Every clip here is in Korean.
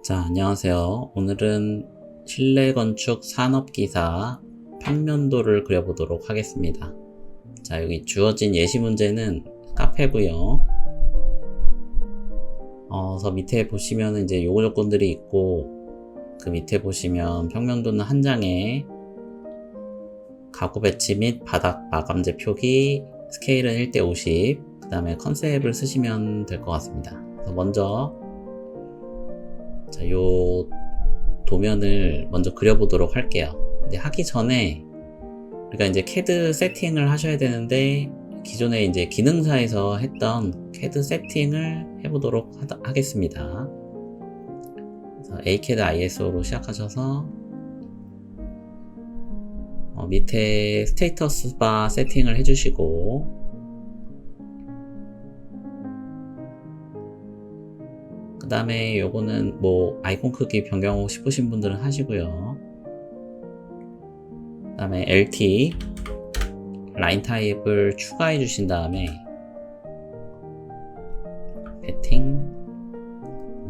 자, 안녕하세요. 오늘은 실내건축 산업기사 평면도를 그려보도록 하겠습니다. 자, 여기 주어진 예시 문제는 카페고요. 그래서 밑에 보시면 이제 요구 조건들이 있고, 그 밑에 보시면 평면도는 한 장에 가구 배치 및 바닥 마감재 표기, 스케일은 1:50, 그 다음에 컨셉을 쓰시면 될 것 같습니다. 그래서 먼저 자, 요 도면을 먼저 그려보도록 할게요. 근데 하기 전에 우리가 이제 CAD 세팅을 하셔야 되는데, 기존에 이제 기능사에서 했던 CAD 세팅을 해보도록 하겠습니다. 그래서 ACAD ISO로 시작하셔서 밑에 스테이터스 바 세팅을 해주시고, 그 다음에 요거는 뭐 아이콘 크기 변경하고 싶으신 분들은 하시고요. 그 다음에 LT 라인 타입을 추가해 주신 다음에 배팅,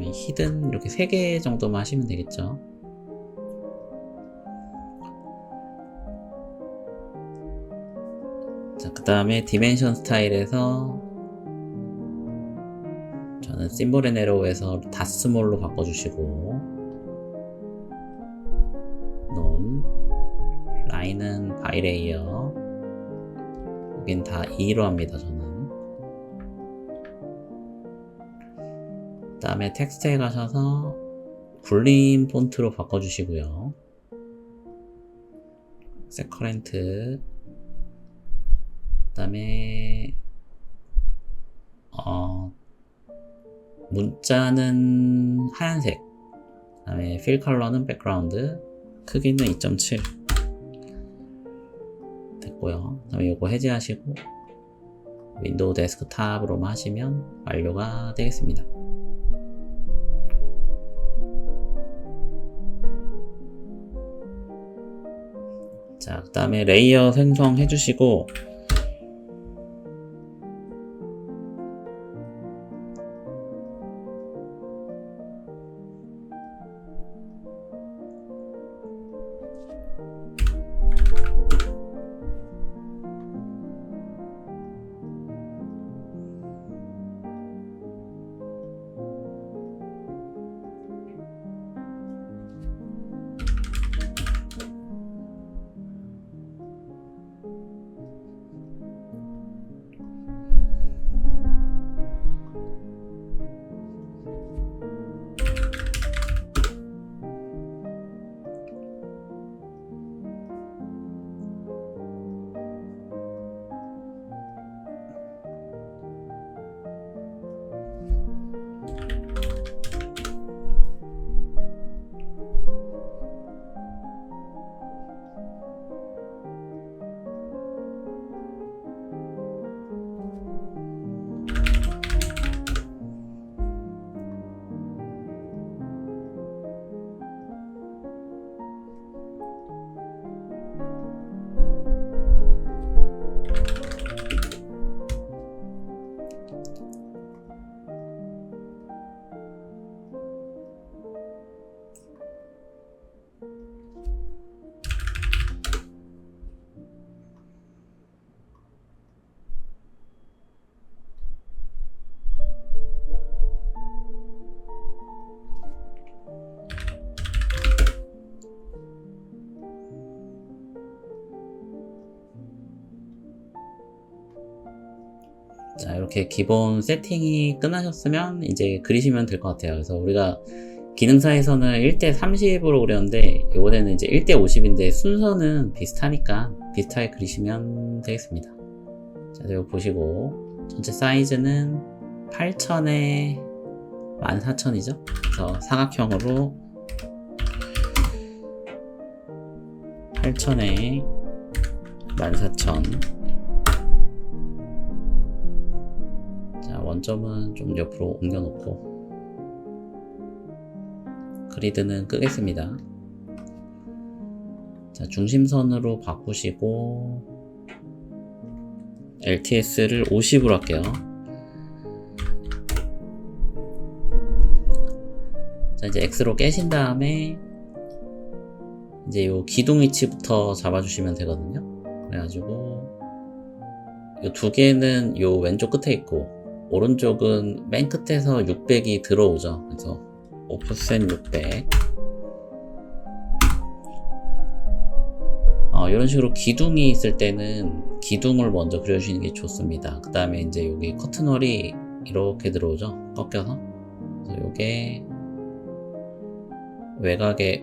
히든 이렇게 3개 정도만 하시면 되겠죠. 자, 그 다음에 디멘션 스타일에서 저는 심볼 앤 에러에서 다스몰로 바꿔주시고, 논 라인은 바이레이어, 여긴 다 2로 합니다. 저는. 그 다음에 텍스트에 가셔서 굴림 폰트로 바꿔주시고요. 세커렌트, 그 다음에 문자는 하얀색, 그 다음에 필 컬러는 백그라운드, 크기는 2.7 됐고요. 그 다음에 이거 해제하시고 윈도우 데스크탑으로만 하시면 완료가 되겠습니다. 자, 그 다음에 레이어 생성해 주시고, 자, 이렇게 기본 세팅이 끝나셨으면 이제 그리시면 될 것 같아요. 그래서 우리가 기능사에서는 1:30으로 그렸는데, 이번에는 이제 1:50인데 순서는 비슷하니까 비슷하게 그리시면 되겠습니다. 자, 이거 보시고 전체 사이즈는 8000에 14000이죠. 그래서 사각형으로 8000에 14000. 원점은 좀 옆으로 옮겨놓고 그리드는 끄겠습니다. 자, 중심선으로 바꾸시고 LTS를 50으로 할게요. 자, 이제 X로 깨신 다음에 이제 요 기둥 위치부터 잡아주시면 되거든요. 그래가지고 요 두 개는 요 왼쪽 끝에 있고 오른쪽은 맨 끝에서 600이 들어오죠. 그래서 오프셋 600. 이런 식으로 기둥이 있을 때는 기둥을 먼저 그려주시는 게 좋습니다. 그 다음에 이제 여기 커튼홀이 이렇게 들어오죠. 꺾여서. 그래서 요게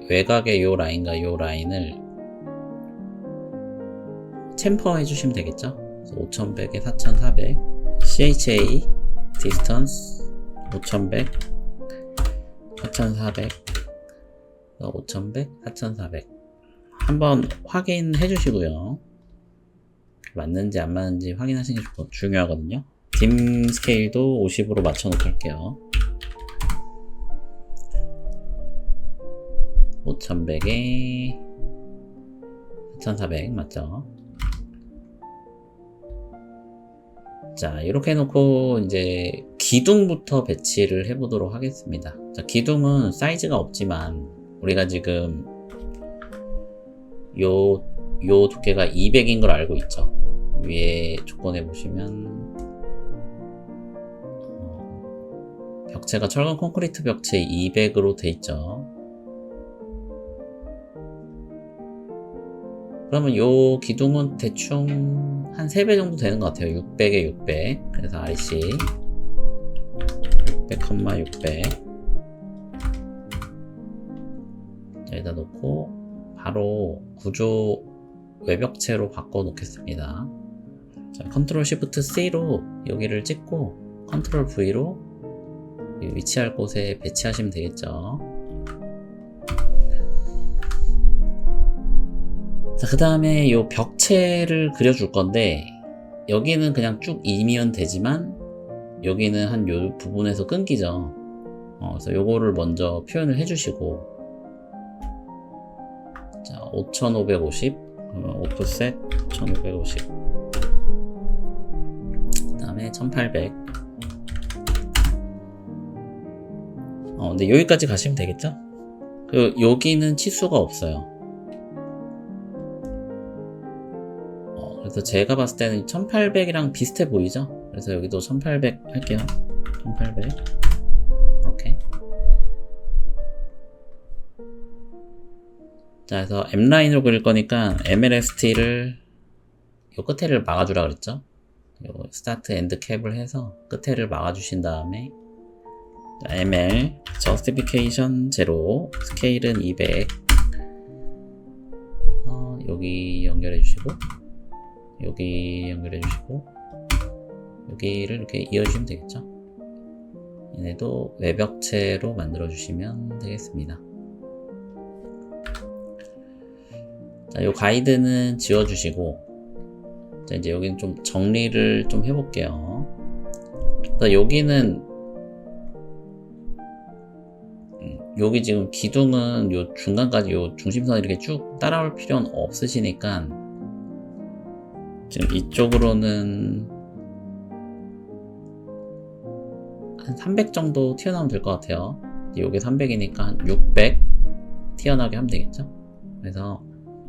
외곽의 요 라인과 요 라인을 챔퍼 해주시면 되겠죠. 그래서 5100에 4400, CHA 디스턴스 5100, 4400, 5100, 4400 한번 확인해 주시고요. 맞는지 안 맞는지 확인하시는 게 중요하거든요. 딤 스케일도 50으로 맞춰 놓고 할게요. 5100에 4400 맞죠? 자, 이렇게 해놓고 이제 기둥부터 배치를 해보도록 하겠습니다. 자, 기둥은 사이즈가 없지만 우리가 지금 요 두께가 200인 걸 알고 있죠. 위에 조건에 보시면 벽체가 철근 콘크리트 벽체 200으로 돼 있죠. 그러면 요 기둥은 대충 한 3배 정도 되는 것 같아요. 600에 600. 그래서 RC 600,600 여기다 놓고 바로 구조 외벽체로 바꿔 놓겠습니다. 자, 컨트롤 시프트 C로 여기를 찍고 컨트롤 V로 위치할 곳에 배치하시면 되겠죠. 자, 그 다음에 이 벽체를 그려줄 건데 여기는 그냥 쭉 이면 되지만 여기는 한 요 부분에서 끊기죠. 그래서 요거를 먼저 표현을 해주시고, 자, 5550 오프셋 1550 그 다음에 1800 근데 여기까지 가시면 되겠죠? 여기는 치수가 없어요. 그래서 제가 봤을 때는 1800이랑 비슷해 보이죠? 그래서 여기도 1800 할게요. 1800 이렇게. 자, 그래서 M라인으로 그릴 거니까 MLST를 요 끝에를 막아주라 그랬죠? 요 스타트 엔드 캡을 해서 끝에를 막아주신 다음에 ML Justification 0 스케일은 200 여기 연결해 주시고 여기 연결해 주시고 여기를 이렇게 이어주시면 되겠죠. 얘네도 외벽체로 만들어 주시면 되겠습니다. 자, 요 가이드는 지워 주시고, 자, 이제 여기는 좀 정리를 좀 해볼게요. 자, 여기는 여기 지금 기둥은 요 중간까지 요 중심선 이렇게 쭉 따라올 필요는 없으시니까 지금 이쪽으로는 한 300 정도 튀어나오면 될 것 같아요. 요게 300이니까 한 600 튀어나오게 하면 되겠죠. 그래서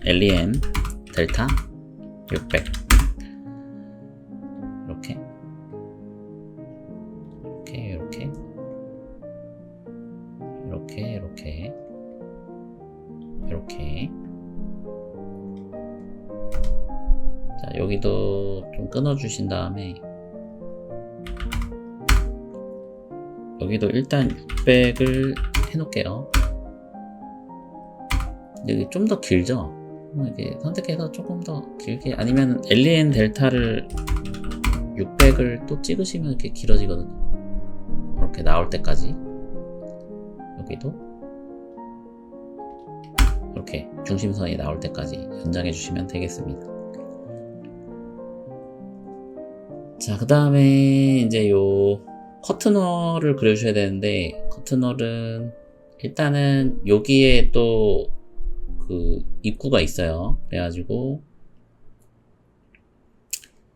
LEN 델타 600 이렇게 이렇게 자, 여기도 좀 끊어 주신 다음에 여기도 일단 600을 해 놓을게요. 여기 좀 더 길죠? 이렇게 선택해서 조금 더 길게, 아니면 LEN 델타를 600을 또 찍으시면 이렇게 길어지거든요. 이렇게 나올 때까지. 여기도 이렇게 중심선이 나올 때까지 연장해 주시면 되겠습니다. 자, 그 다음에 이제 요 커튼홀을 그려주셔야 되는데, 커튼홀은 일단은 여기에 또 그 입구가 있어요. 그래가지고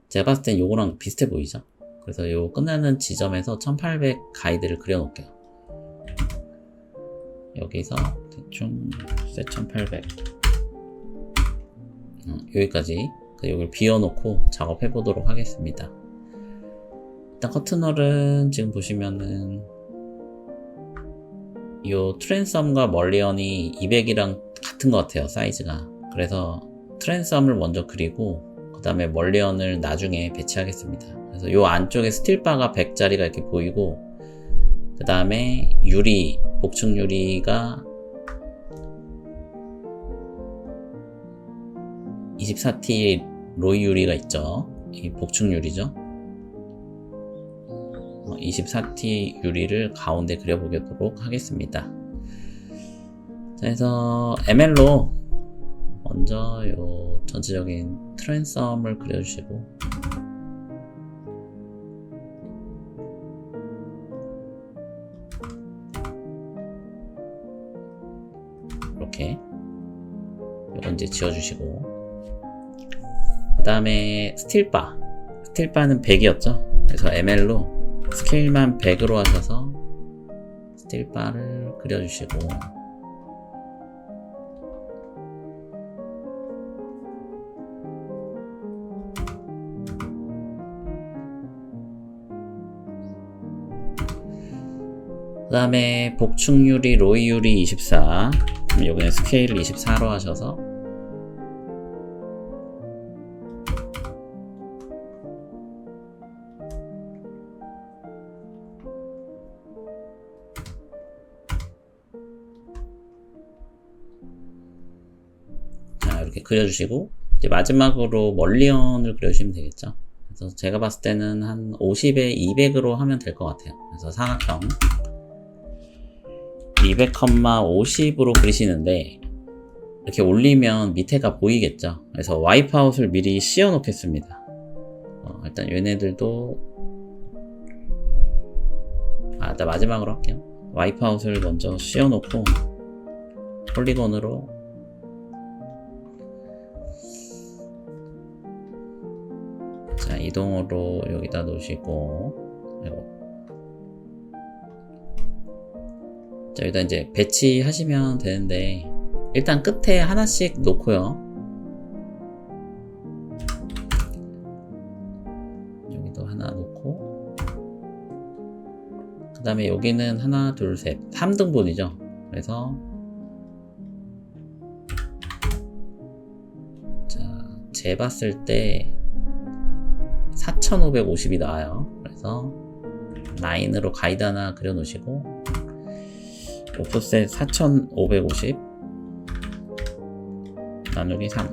제가 봤을 땐 요거랑 비슷해 보이죠? 그래서 요 끝나는 지점에서 1800 가이드를 그려 놓을게요. 여기서 대충 4800 여기까지 여기를 비워놓고 작업해 보도록 하겠습니다. 일단 커튼홀은 지금 보시면은 요 트랜섬과 멀리언이 200이랑 같은 것 같아요, 사이즈가. 그래서 트랜섬을 먼저 그리고 그 다음에 멀리언을 나중에 배치하겠습니다. 그래서 요 안쪽에 스틸바가 100짜리가 이렇게 보이고, 그 다음에 유리, 복층 유리가 24T 로이 유리가 있죠. 이 복층 유리죠. 24T 유리를 가운데 그려보도록 하겠습니다. 자, 그래서 ML로 먼저 요 전체적인 트랜섬을 그려주시고, 이렇게 요건 이제 지워주시고, 그 다음에 스틸바는 100이었죠. 그래서 ML로 스케일만 100으로 하셔서 스틸바를 그려주시고, 그 다음에 복층유리, 로이유리 24, 여기는 스케일을 24로 하셔서 이렇게 그려주시고, 이제 마지막으로 멀리언을 그려주시면 되겠죠. 그래서 제가 봤을 때는 한 50에 200으로 하면 될 것 같아요. 그래서 사각형 200,50으로 그리시는데, 이렇게 올리면 밑에가 보이겠죠. 그래서 와이프아웃을 미리 씌워 놓겠습니다. 일단 얘네들도 일단 마지막으로 할게요. 와이프아웃을 먼저 씌워 놓고 폴리곤으로 자, 이동으로 여기다 놓으시고, 자, 여기다 이제 배치하시면 되는데, 일단 끝에 하나씩 놓고요. 여기도 하나 놓고, 그 다음에 여기는 하나, 둘, 셋, 3등분이죠. 그래서 자, 재봤을 때 4550이 나와요. 그래서 라인으로 가이드 하나 그려 놓으시고, 오프셋 4550 나누기 3.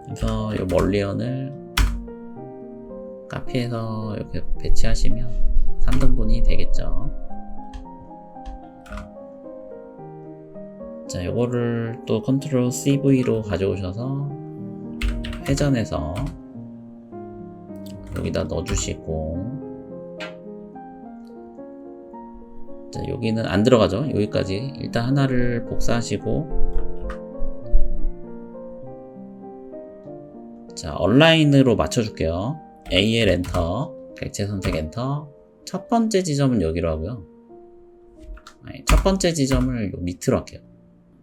그래서 이 멀리언을 카피해서 이렇게 배치하시면 3등분이 되겠죠. 자, 요거를 또 컨트롤 CV로 가져오셔서 회전해서 여기다 넣어주시고, 자, 여기는 안 들어가죠. 여기까지 일단 하나를 복사하시고, 자, 얼라인으로 맞춰줄게요. AL 엔터, 객체 선택 엔터. 첫 번째 지점은 여기로 하고요. 첫 번째 지점을 요 밑으로 할게요.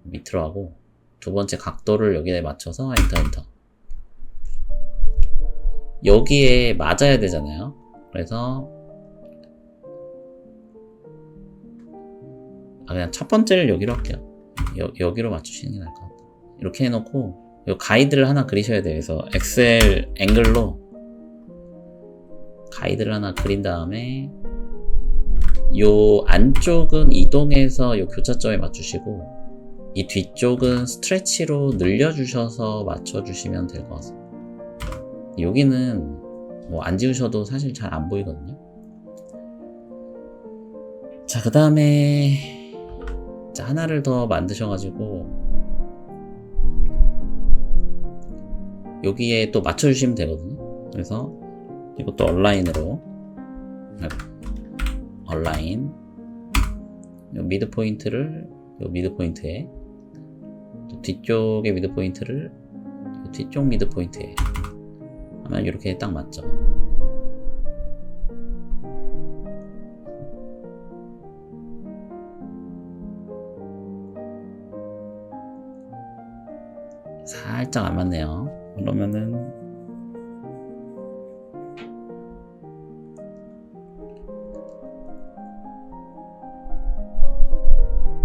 밑으로 하고, 두 번째 각도를 여기에 맞춰서 엔터. 여기에 맞아야 되잖아요. 그래서 그냥 첫 번째를 여기로 할게요. 여기로 맞추시는 게 나을 것 같아요. 이렇게 해놓고 요 가이드를 하나 그리셔야 돼요. 그래서 XL 앵글로 가이드를 하나 그린 다음에 요 안쪽은 이동해서 요 교차점에 맞추시고, 이 뒤쪽은 스트레치로 늘려주셔서 맞춰주시면 될 것 같습니다. 여기는 뭐 안 지우셔도 사실 잘 안 보이거든요. 자, 그 다음에 하나를 더 만드셔가지고 여기에 또 맞춰주시면 되거든요. 그래서 이것도 얼라인으로, 얼라인 요 미드 포인트를 요 미드 포인트에, 또 뒤쪽의 미드 포인트를 요 뒤쪽 미드 포인트에 하면 이렇게 딱 맞죠. 살짝 안 맞네요. 그러면은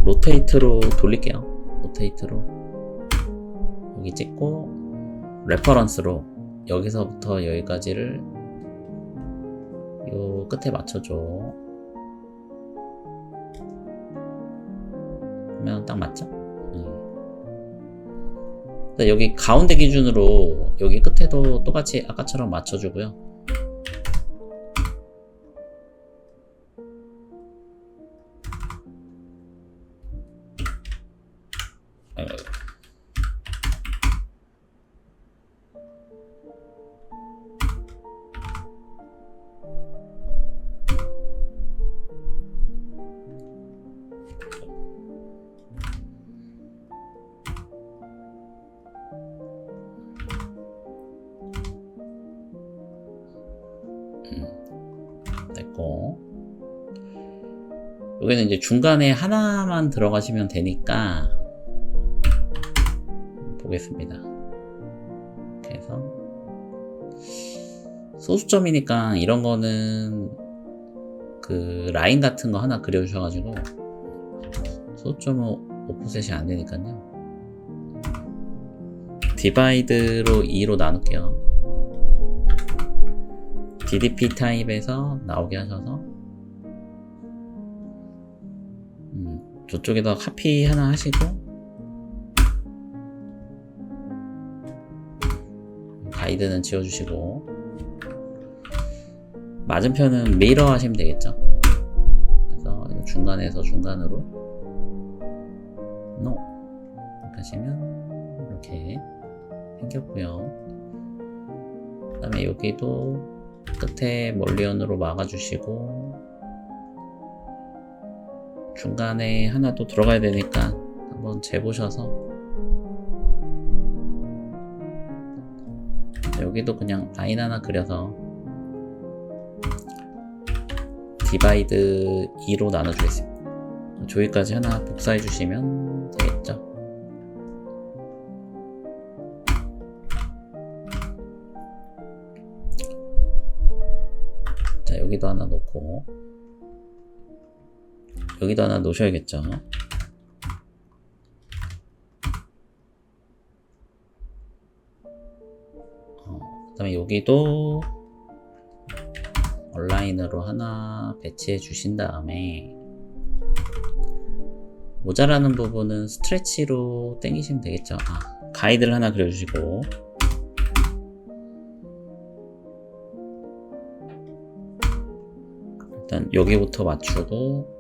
로테이트로 돌릴게요. 로테이트로 여기 찍고 레퍼런스로 여기서부터 여기까지를 요 끝에 맞춰줘. 그러면 딱 맞죠? 여기 가운데 기준으로 여기 끝에도 똑같이 아까처럼 맞춰주고요. 됐고, 여기는 이제 중간에 하나만 들어가시면 되니까 보겠습니다. 그래서 소수점이니까 이런 거는 그 라인 같은 거 하나 그려주셔가지고, 소수점은 오프셋이 안 되니까요. 디바이드로 2로 나눌게요. DDP 타입에서 나오게 하셔서 저쪽에다 카피 하나 하시고 가이드는 지워주시고 맞은편은 미러 하시면 되겠죠. 그래서 중간에서 중간으로 NO 하시면 이렇게 생겼고요. 그 다음에 여기도 끝에 멀리언으로 막아주시고 중간에 하나 또 들어가야 되니까 한번 재보셔서 여기도 그냥 라인 하나 그려서 디바이드 2로 나눠주겠습니다. 저기까지 하나 복사해 주시면 되겠죠. 자, 여기도 하나 놓고 여기도 하나 놓으셔야겠죠. 그 다음에 여기도 온라인으로 하나 배치해 주신 다음에 모자라는 부분은 스트레치로 당기시면 되겠죠. 가이드를 하나 그려주시고 일단 여기부터 맞추고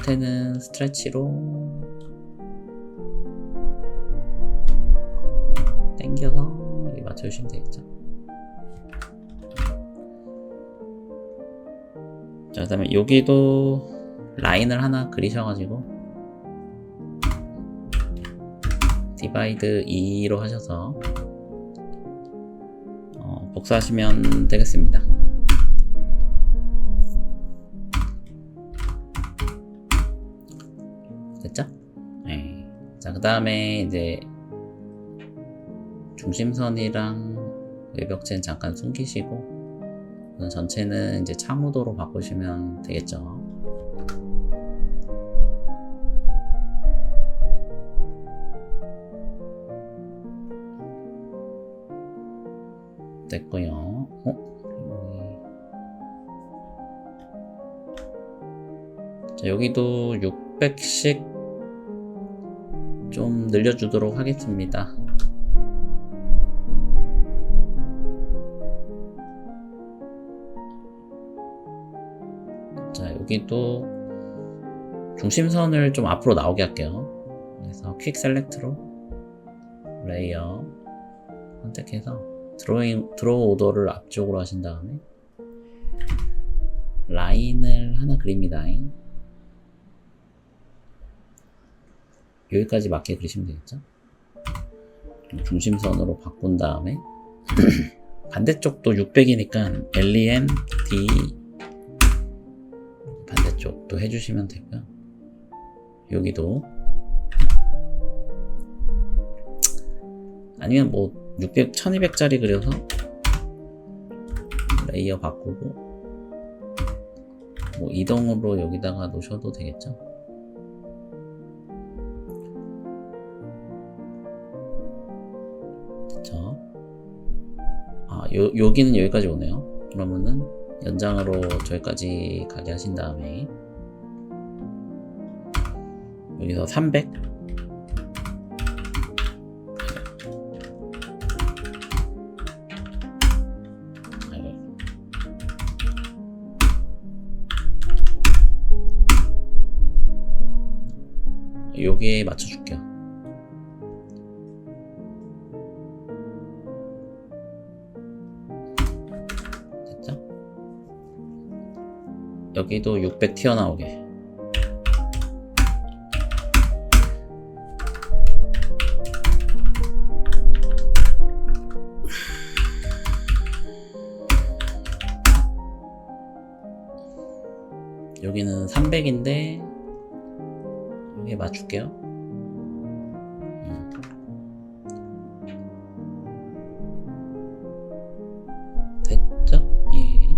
끝에는 스트레치로 당겨서 여기 맞춰주시면 되겠죠. 자, 그 다음에 여기도 라인을 하나 그리셔가지고 디바이드 2로 하셔서 복사하시면 되겠습니다. 됐죠? 네. 자, 그 다음에 이제 중심선이랑 외벽체는 잠깐 숨기시고 전체는 이제 창호도로 바꾸시면 되겠죠. 됐고요. 자, 여기도 600씩 좀 늘려주도록 하겠습니다. 자, 여기도 중심선을 좀 앞으로 나오게 할게요. 그래서 퀵 셀렉트로 레이어 선택해서 드로우 오더를 앞쪽으로 하신 다음에 라인을 하나 그립니다. 여기까지 맞게 그리시면 되겠죠. 중심선으로 바꾼 다음에 반대쪽도 600이니까 LEM, D 반대쪽도 해주시면 되고요. 여기도 아니면 뭐 600, 1200짜리 그려서 레이어 바꾸고 뭐 이동으로 여기다가 놓으셔도 되겠죠. 됐죠. 여기는 여기까지 오네요. 그러면은 연장으로 저기까지 가게 하신 다음에 여기서 300 여기에 맞춰줄게요. 됐죠? 여기도 600 튀어나오게. 여기는 300인데 여기에 맞출게요. 됐죠? 예.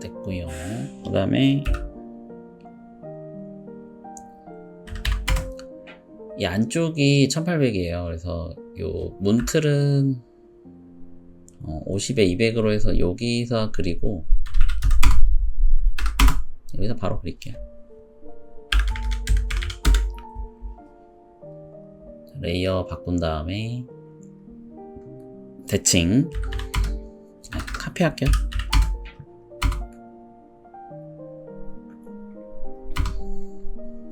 됐고요. 그 다음에 이 안쪽이 1800이에요. 그래서 요 문틀은 50에 200으로 해서 여기서 그리고 여기서 바로 그릴게요. 레이어 바꾼 다음에 대칭 카피할게요.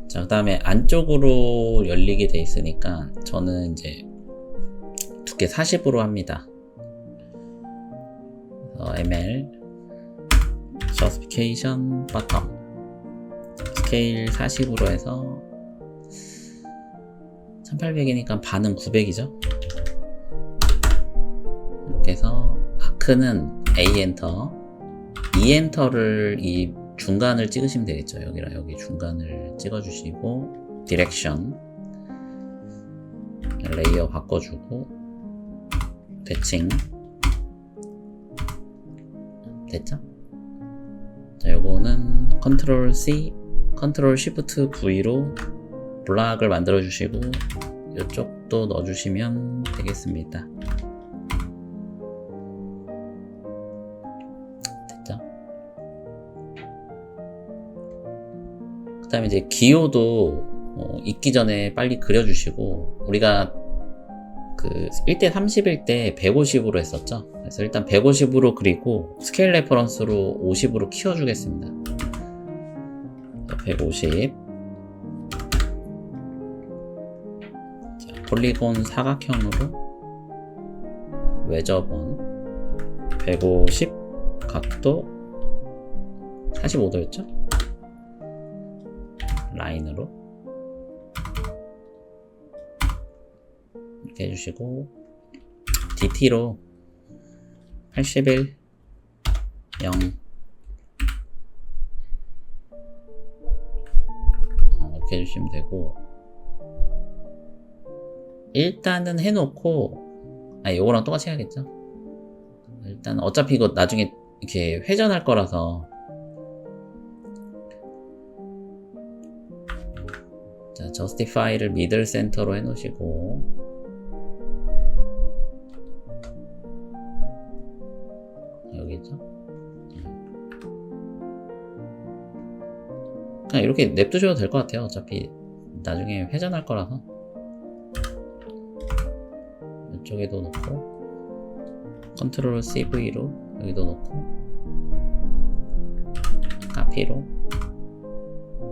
자, 그 다음에 안쪽으로 열리게 돼 있으니까 저는 이제 두께 40으로 합니다. ml justification bottom 스케일 40으로 해서 1800이니까 반은 900이죠. 이렇게 해서 아크는 A 엔터, E 엔터를 이 중간을 찍으시면 되겠죠. 여기랑 여기 중간을 찍어주시고 디렉션 레이어 바꿔주고 대칭 됐죠? 자, 요거는 컨트롤 C, 컨트롤 쉬프트 V로 블락을 만들어 주시고 이쪽도 넣어 주시면 되겠습니다. 됐죠? 그 다음에 이제 기호도 있기 전에 빨리 그려주시고 우리가 그 1대 30일 때 150으로 했었죠. 그래서 일단 150으로 그리고 스케일 레퍼런스로 50으로 키워주겠습니다. 150 자, 폴리곤 사각형으로 외접원 150 각도 45도였죠? 라인으로 이렇게 해주시고 DT로 81 0 이렇게 해주시면 되고 일단은 해놓고 요거랑 똑같이 해야겠죠. 일단 어차피 이거 나중에 이렇게 회전할 거라서 자, justify를 미들 센터로 해놓으시고 여기죠. 그냥 이렇게 냅두셔도 될 것 같아요. 어차피 나중에 회전할 거라서 이쪽에도 놓고 컨트롤 CV로 여기도 놓고 카피로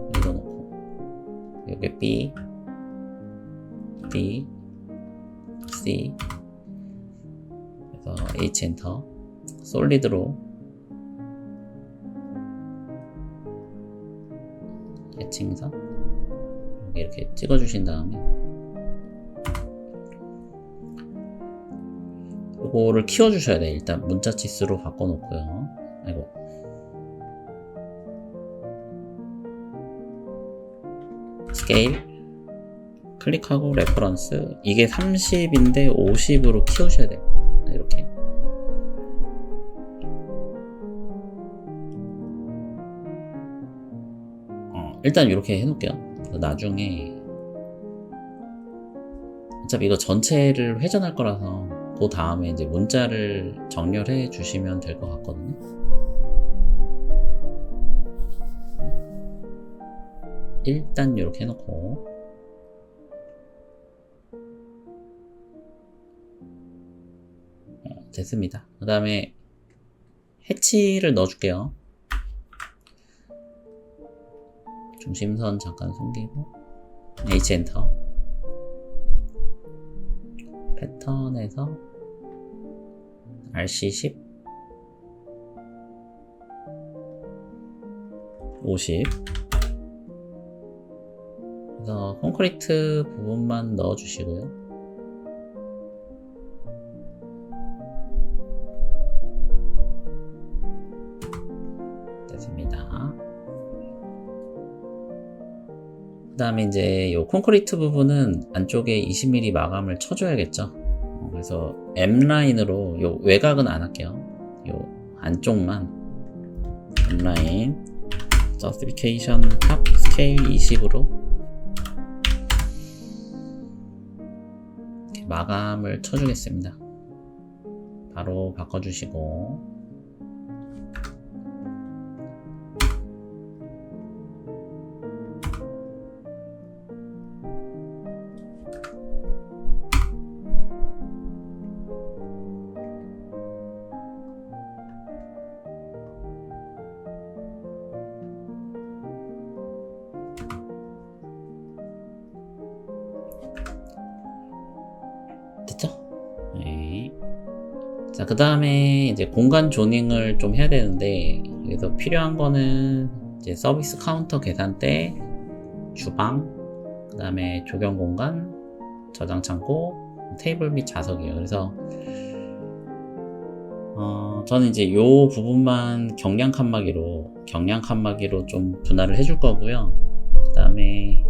여기도 놓고 여기 B, D, C 그래서 H 엔터 솔리드로 대칭선 여기 이렇게 찍어주신 다음에 요거를 키워주셔야 돼요. 일단 문자 치수로 바꿔놓고요. 스케일 클릭하고 레퍼런스, 이게 30인데 50으로 키우셔야 돼요. 이렇게. 일단 이렇게 해놓을게요. 나중에 어차피 이거 전체를 회전할 거라서 그 다음에 이제 문자를 정렬해 주시면 될 것 같거든요. 일단 이렇게 해놓고 됐습니다. 그 다음에 해치를 넣어줄게요. 중심선 잠깐 숨기고 H 엔터. 패턴에서 RC10 50. 그래서 콘크리트 부분만 넣어주시고요. 됐습니다. 그 다음에 이제 요 콘크리트 부분은 안쪽에 20mm 마감을 쳐줘야겠죠. 그래서 M라인으로 요 외곽은 안 할게요. 요 안쪽만 M라인 저스티피케이션 탑 스케일 20으로 이렇게 마감을 쳐주겠습니다. 바로 바꿔주시고 됐죠? 네. 자, 그 다음에 이제 공간 조닝을 좀 해야 되는데, 여기서 필요한 거는 이제 서비스 카운터 계산대, 주방, 그 다음에 조경 공간, 저장 창고, 테이블 및 자석이에요. 그래서 저는 이제 요 부분만 경량 칸막이로 좀 분할을 해줄 거고요. 그 다음에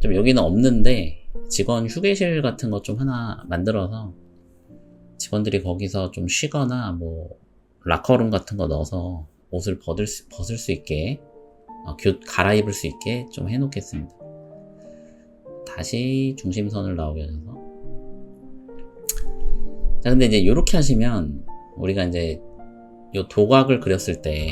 좀 여기는 없는데 직원 휴게실 같은 거 좀 하나 만들어서 직원들이 거기서 좀 쉬거나 뭐 라커룸 같은 거 넣어서 옷을 벗을 수 있게 갈아입을 수 있게 좀 해놓겠습니다. 다시 중심선을 나오게 해서. 자, 근데 이제 이렇게 하시면 우리가 이제 요 도각을 그렸을 때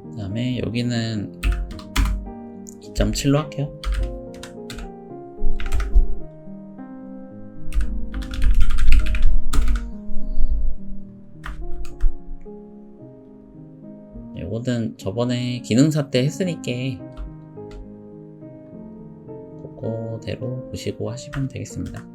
그 다음에 여기는 2.7로 할게요. 이거는 저번에 기능사 때 했으니까 그거대로 보시고 하시면 되겠습니다.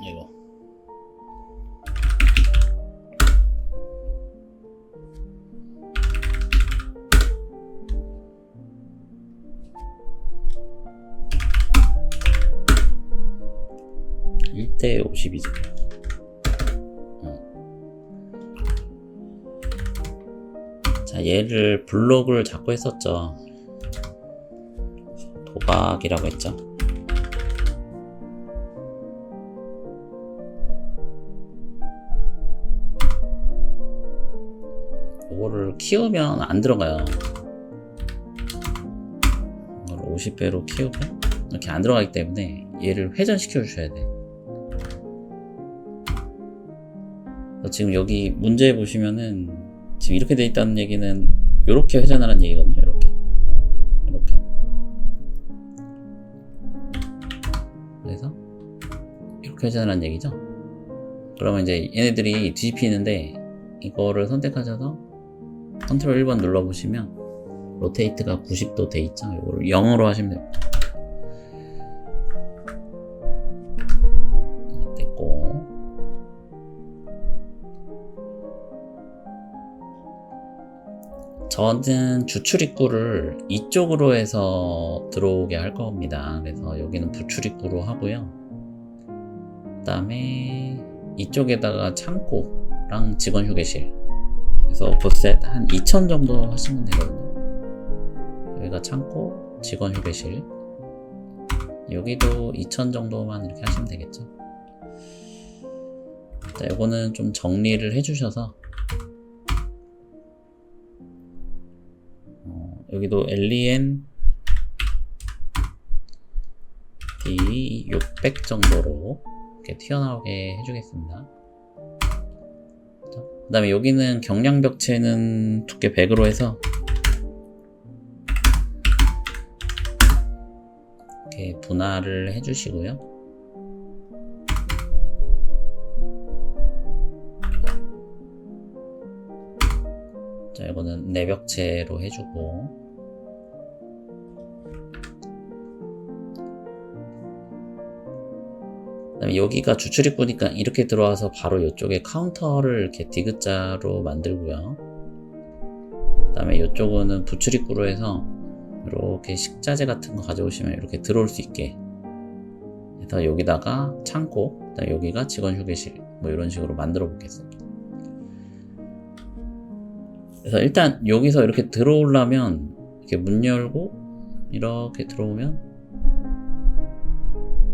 이거 (1:52죠) 얘를 블록을 자꾸 했었죠. 도박이라고 했죠. 이거를 키우면 안 들어가요. 이걸 50배로 키우면 이렇게 안 들어가기 때문에 얘를 회전시켜 주셔야 돼. 지금 여기 문제 보시면은 지금 이렇게 돼 있다는 얘기는 이렇게 회전하라는 얘기거든요. 이렇게 그래서 이렇게 회전하라는 얘기죠. 그러면 이제 얘네들이 뒤집히는데 이거를 선택하셔서 컨트롤 1번 눌러보시면 로테이트가 90도 돼 있죠. 이거를 0으로 하시면 됩니다. 됐고, 저는 주출입구를 이쪽으로 해서 들어오게 할 겁니다. 그래서 여기는 부출입구로 하고요. 그 다음에 이쪽에다가 창고랑 직원 휴게실, 그래서 버셋 한 2000 정도 하시면 되거든요. 여기가 창고, 직원 휴게실, 여기도 2000 정도만 이렇게 하시면 되겠죠. 자, 요거는 좀 정리를 해주셔서 여기도 LEN D600 정도로 이렇게 튀어나오게 해주겠습니다. 그 다음에 여기는 경량벽체는 두께 100으로 해서 이렇게 분할을 해주시고요. 자, 이거는 내벽체로 해주고, 그 다음에 여기가 주출입구니까 이렇게 들어와서 바로 이쪽에 카운터를 이렇게 디귿자로 만들고요. 그 다음에 이쪽은 부출입구로 해서 이렇게 식자재 같은 거 가져오시면 이렇게 들어올 수 있게 해서 여기다가 창고, 그 다음에 여기가 직원 휴게실, 뭐 이런 식으로 만들어 보겠습니다. 그래서 일단 여기서 이렇게 들어오려면 이렇게 문 열고 이렇게 들어오면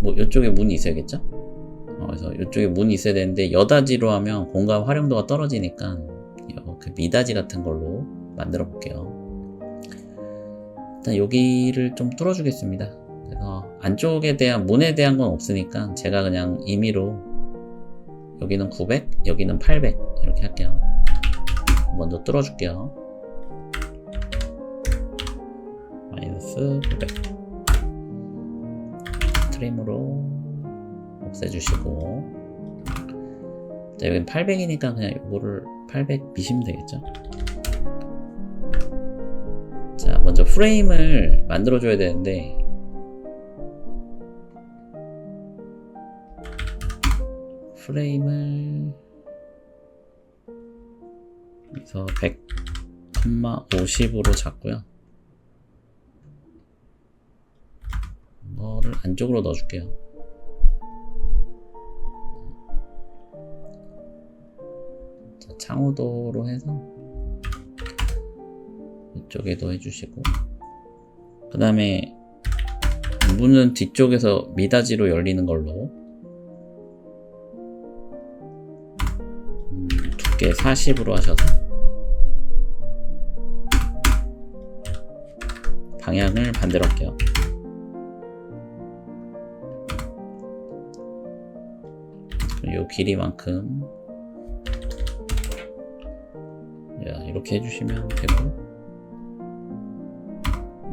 뭐 이쪽에 문이 있어야겠죠? 그래서 이쪽에 문이 있어야 되는데 여다지로 하면 공간 활용도가 떨어지니까 이렇게 미닫이 같은 걸로 만들어 볼게요. 일단 여기를 좀 뚫어 주겠습니다. 그래서 안쪽에 대한 문에 대한 건 없으니까 제가 그냥 임의로 여기는 900, 여기는 800 이렇게 할게요. 먼저 뚫어 줄게요. 마이너스 900 트림으로 없애주시고, 자, 여기는 800이니까 그냥 이거를 800 미시면 되겠죠. 자, 먼저 프레임을 만들어 줘야 되는데 프레임을 그래서 100,50으로 잡고요. 이거를 안쪽으로 넣어줄게요. 자, 창호도로 해서 이쪽에도 해주시고, 그 다음에 문은 뒤쪽에서 미닫이로 열리는 걸로 두께 40으로 하셔서 방향을 반대로 할게요. 이 길이만큼 이렇게 해주시면 되고,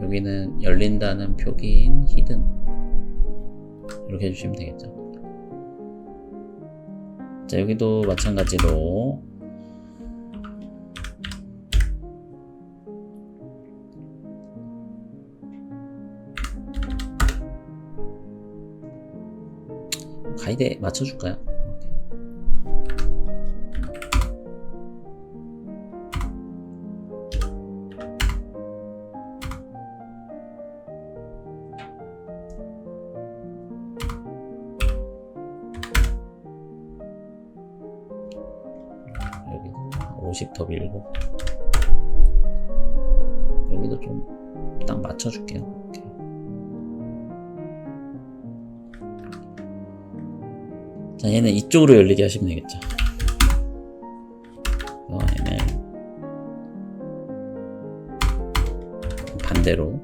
여기는 열린다는 표기인 히든 이렇게 해주시면 되겠죠. 자, 여기도 마찬가지로 가이드에 맞춰줄까요? 여기도 50 더 밀고, 여기도 좀 딱 맞춰줄게요. 이렇게. 자, 얘는 이쪽으로 열리게 하시면 되겠죠. 얘는 반대로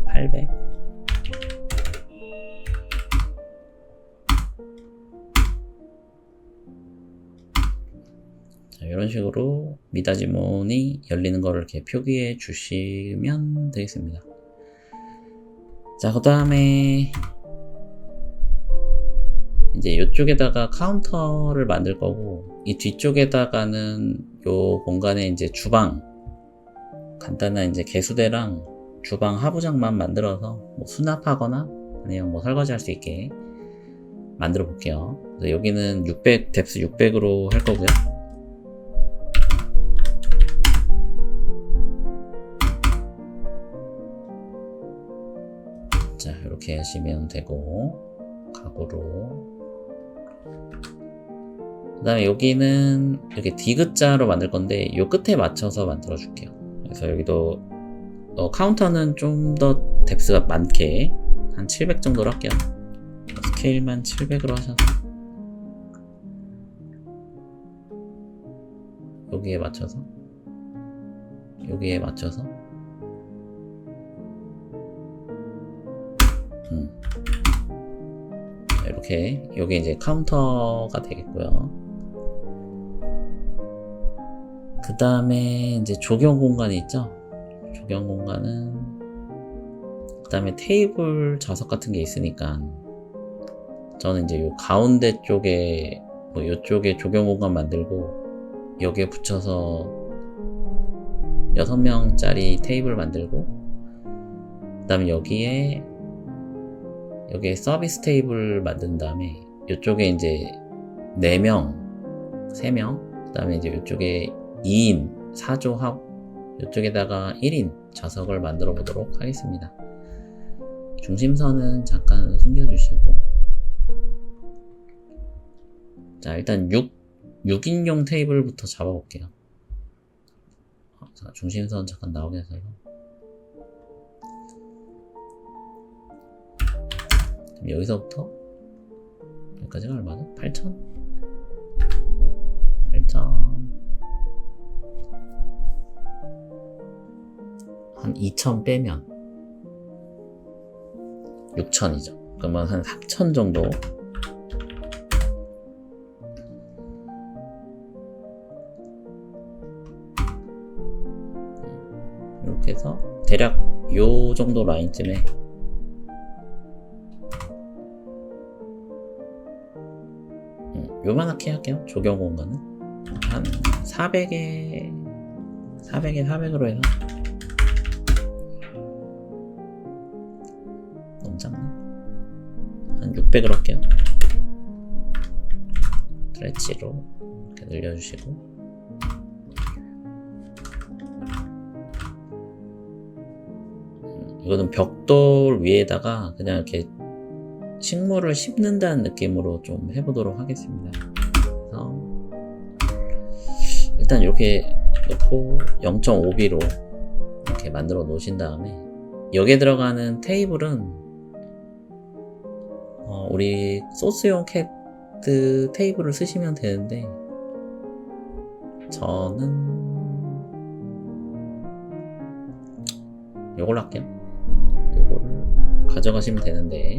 800. 자, 이런 식으로 미닫이문이 열리는 거를 이렇게 표기해 주시면 되겠습니다. 자, 그 다음에 이제 이쪽에다가 카운터를 만들 거고, 이 뒤쪽에다가는 요 공간에 이제 주방, 간단한 이제 개수대랑 주방 하부장만 만들어서 뭐 수납하거나 아니면 뭐 설거지 할 수 있게 만들어 볼게요. 그래서 여기는 600, 뎁스 600으로 할 거고요. 자, 이렇게 하시면 되고, 가구로. 그 다음에 여기는 이렇게 디귿자로 만들 건데, 요 끝에 맞춰서 만들어 줄게요. 그래서 여기도, 카운터는 좀 더 뎁스가 많게, 한 700 정도로 할게요. 스케일만 700으로 하셔서. 여기에 맞춰서. 여기에 맞춰서. 이렇게 여기 이제 카운터가 되겠고요. 그 다음에 이제 조경 공간이 있죠. 조경 공간은 그 다음에 테이블 좌석 같은 게 있으니까 저는 이제 요 가운데 쪽에 뭐 요쪽에 조경 공간 만들고 여기에 붙여서 6명짜리 테이블 만들고 그 다음에 여기에 서비스 테이블 만든 다음에 이쪽에 이제 4명, 3명, 그 다음에 이제 이쪽에 2인 4조하고 이쪽에다가 1인 좌석을 만들어 보도록 하겠습니다. 중심선은 잠깐 숨겨주시고, 자, 일단 6인용 테이블부터 잡아볼게요. 자, 중심선 잠깐 나오게 해서 여기서부터 여기까지가 얼마죠? 8,000? 8,000 한 2,000 빼면 6,000이죠. 그러면 한 3,000 정도. 이렇게 해서 대략 요 정도 라인쯤에 요만하게 할게요. 조경 공간은 한 400에 400으로 해서 너무 작나? 한 600으로 할게요. 스트레치로 이렇게 늘려주시고, 이거는 벽돌 위에다가 그냥 이렇게 식물을 심는다는 느낌으로 좀 해보도록 하겠습니다. 그래서 일단 이렇게 놓고 0.5B로 이렇게 만들어 놓으신 다음에 여기에 들어가는 테이블은 우리 소스용 캣 테이블을 쓰시면 되는데 저는 요걸로 할게요. 요거를 가져가시면 되는데,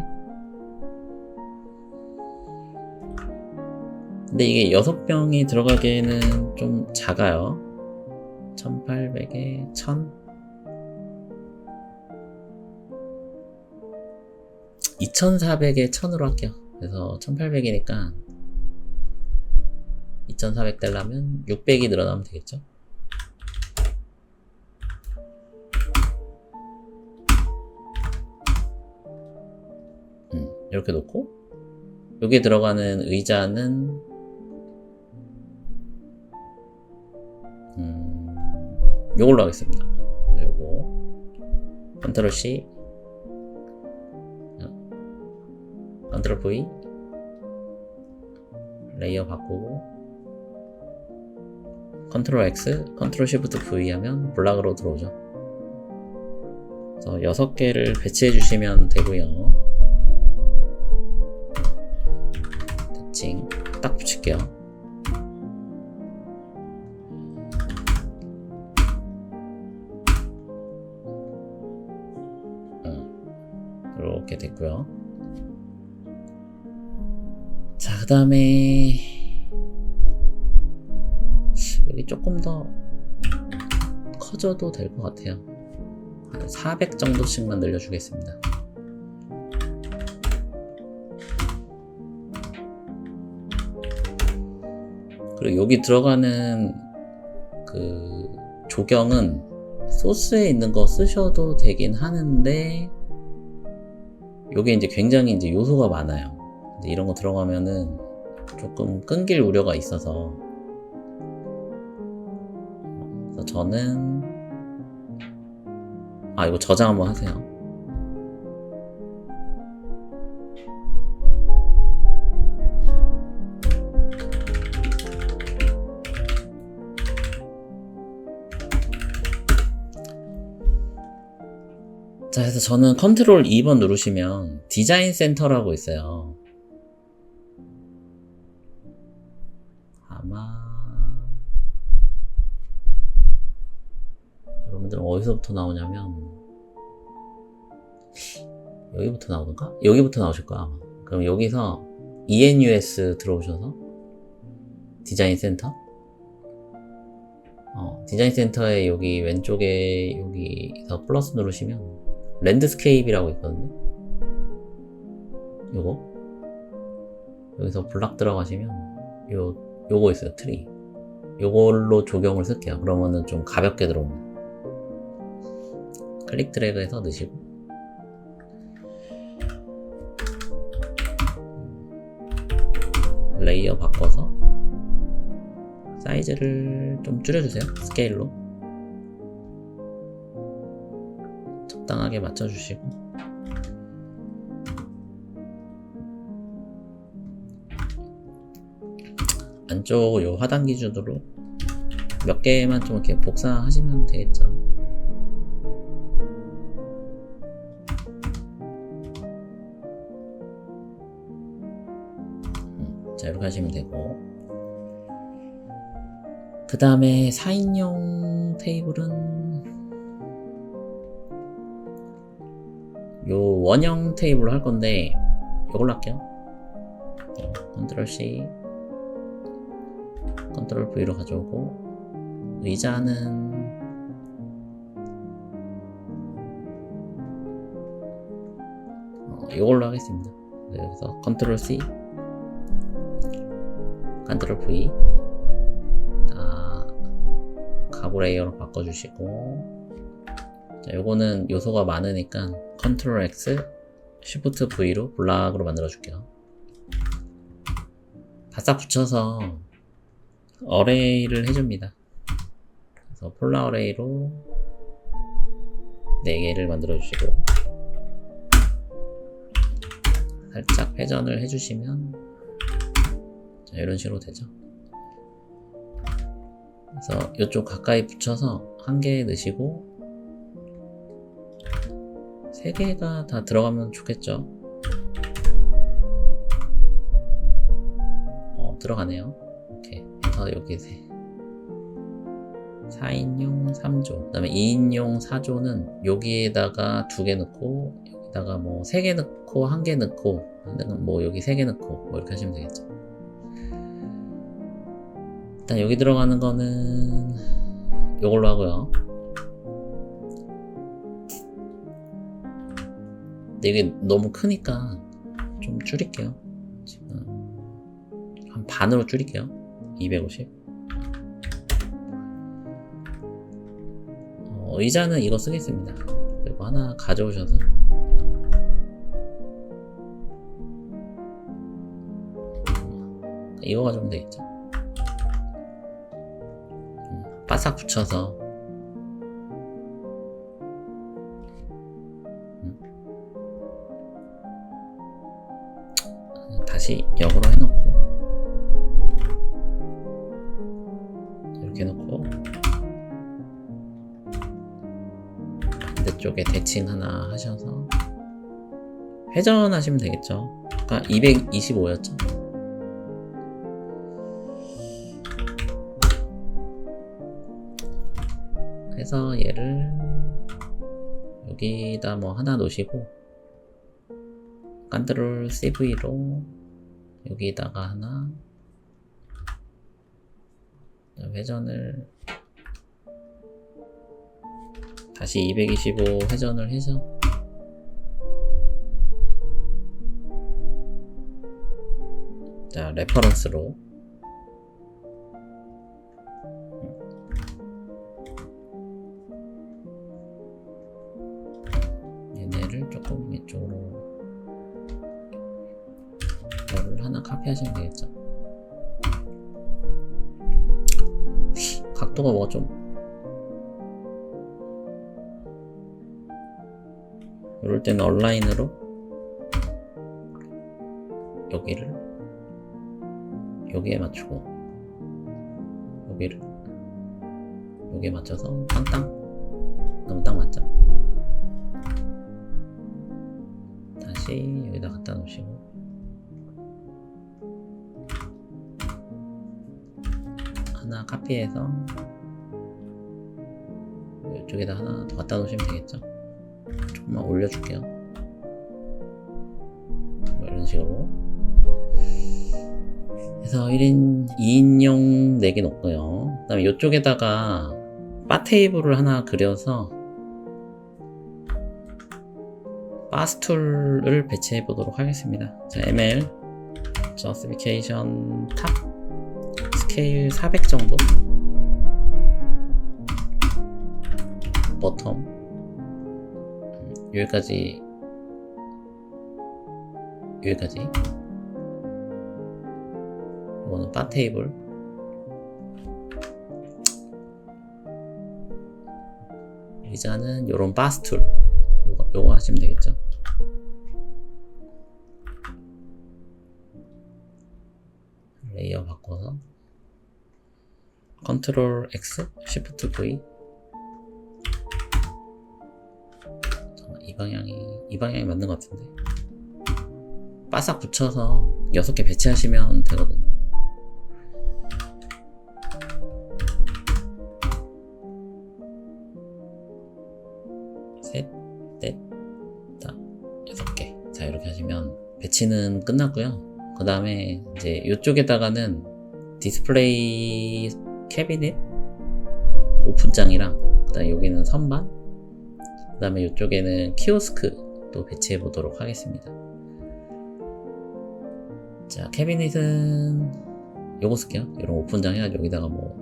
근데 이게 6병이 들어가기에는 좀 작아요. 1800에 1000? 2400에 1000으로 할게요. 그래서 1800이니까 2400 되려면 600이 늘어나면 되겠죠? 이렇게 놓고 여기에 들어가는 의자는 요걸로 하겠습니다. 요거 컨트롤 C, 컨트롤 V, 레이어 바꾸고 컨트롤 X, 컨트롤 Shift V 하면 블락으로 들어오죠. 그래서 6개를 배치해 주시면 되고요. 대칭 딱 붙일게요. 이렇게 됐고요. 자, 그 다음에 여기 조금 더 커져도 될 것 같아요. 한 400 정도씩만 늘려주겠습니다. 그리고 여기 들어가는 그 조경은 소스에 있는 거 쓰셔도 되긴 하는데, 요게 이제 굉장히 이제 요소가 많아요. 근데 이런 거 들어가면은 조금 끊길 우려가 있어서, 그래서 저는 이거 저장 한번 하세요. 자, 그래서 저는 컨트롤 2번 누르시면 디자인 센터라고 있어요. 아마 여러분들은 어디서부터 나오냐면 여기부터 나오던가? 여기부터 나오실 거야 아마. 그럼 여기서 ENUS 들어오셔서 디자인 센터, 디자인 센터에 여기 왼쪽에 여기서 플러스 누르시면 랜드스케이프라고 있거든요. 요거 여기서 블락 들어가시면 요거 있어요. 트리. 요걸로 조경을 쓸게요. 그러면은 좀 가볍게 들어오는. 클릭 드래그해서 넣으시고, 레이어 바꿔서 사이즈를 좀 줄여주세요. 스케일로 적당하게 맞춰주시고, 안쪽 요 하단 기준으로 몇 개만 좀 이렇게 복사하시면 되겠죠. 자, 이렇게 하시면 되고, 그 다음에 4인용 테이블은 요 원형 테이블로 할 건데 요걸로 할게요. 컨트롤 C, 컨트롤 V로 가져오고, 의자는 요걸로 하겠습니다. 여기서 컨트롤 C, 컨트롤 V 다 가구 레이어로 바꿔주시고, 자, 요거는 요소가 많으니까 컨트롤 X, Shift V로 블락으로 만들어 줄게요. 바싹 붙여서 어레이를 해줍니다. 그래서 폴라 어레이로 4개를 만들어 주시고, 살짝 회전을 해주시면 자, 이런 식으로 되죠. 그래서 이쪽 가까이 붙여서 1개 넣으시고, 3개가 다 들어가면 좋겠죠. 들어가네요. 이렇게 해서 여기 4인용 3조, 그 다음에 2인용 4조는 여기에다가 2개 넣고, 여기다가 뭐 3개 넣고 1개 넣고, 뭐 여기 3개 넣고, 뭐 이렇게 하시면 되겠죠. 일단 여기 들어가는 거는 요걸로 하고요. 근데 이게 너무 크니까 좀 줄일게요. 지금 한 반으로 줄일게요. 250. 의자는 이거 쓰겠습니다. 그리고 하나 가져오셔서 이거 가져오면 되겠죠. 바싹 붙여서 다시 역으로 해놓고 이렇게 해놓고 반대쪽에 대칭 하나 하셔서 회전하시면 되겠죠. 아까 225였죠. 그래서 얘를 여기다 뭐 하나 놓으시고 컨트롤 CV로 여기다가 하나 회전을 다시 225 회전을 해서 자 레퍼런스로 얘네를 조금 이쪽으로 이거를 하나 카피하시면 되겠죠. 각도가 뭐가 좀 이럴 때는 얼라인으로 여기를 여기에 맞추고 여기를 여기에 맞춰서 땅땅 너무 딱 맞죠? 다시 여기다 갖다 놓으시고 하나 카피해서 이쪽에다 하나 더 갖다 놓으시면 되겠죠. 조금만 올려줄게요. 뭐 이런 식으로 해서 1인 2인용 4개 놓고요. 그 다음에 이쪽에다가 바 테이블을 하나 그려서 바스툴을 배치해 보도록 하겠습니다. 자, ML 저스티피케이션 탑 스케일 400 정도 버텀 여기까지 이거는 바 테이블 의자는 요런 바스툴 요거 하시면 되겠죠. 레이어 바꿔서 컨트롤 X, Shift V 이 방향이 맞는 것 같은데 바싹 붙여서 6개 배치하시면 되거든요. 셋, 넷, 다 6개. 자, 이렇게 하시면 배치는 끝났고요. 그 다음에 이제 이쪽에다가는 디스플레이 캐비넷 오픈장이랑 그 다음에 여기는 선반 그 다음에 이쪽에는 키오스크 또 배치해 보도록 하겠습니다. 자, 캐비닛은 요거 쓸게요. 이런 오픈장 해가지고 여기다가 뭐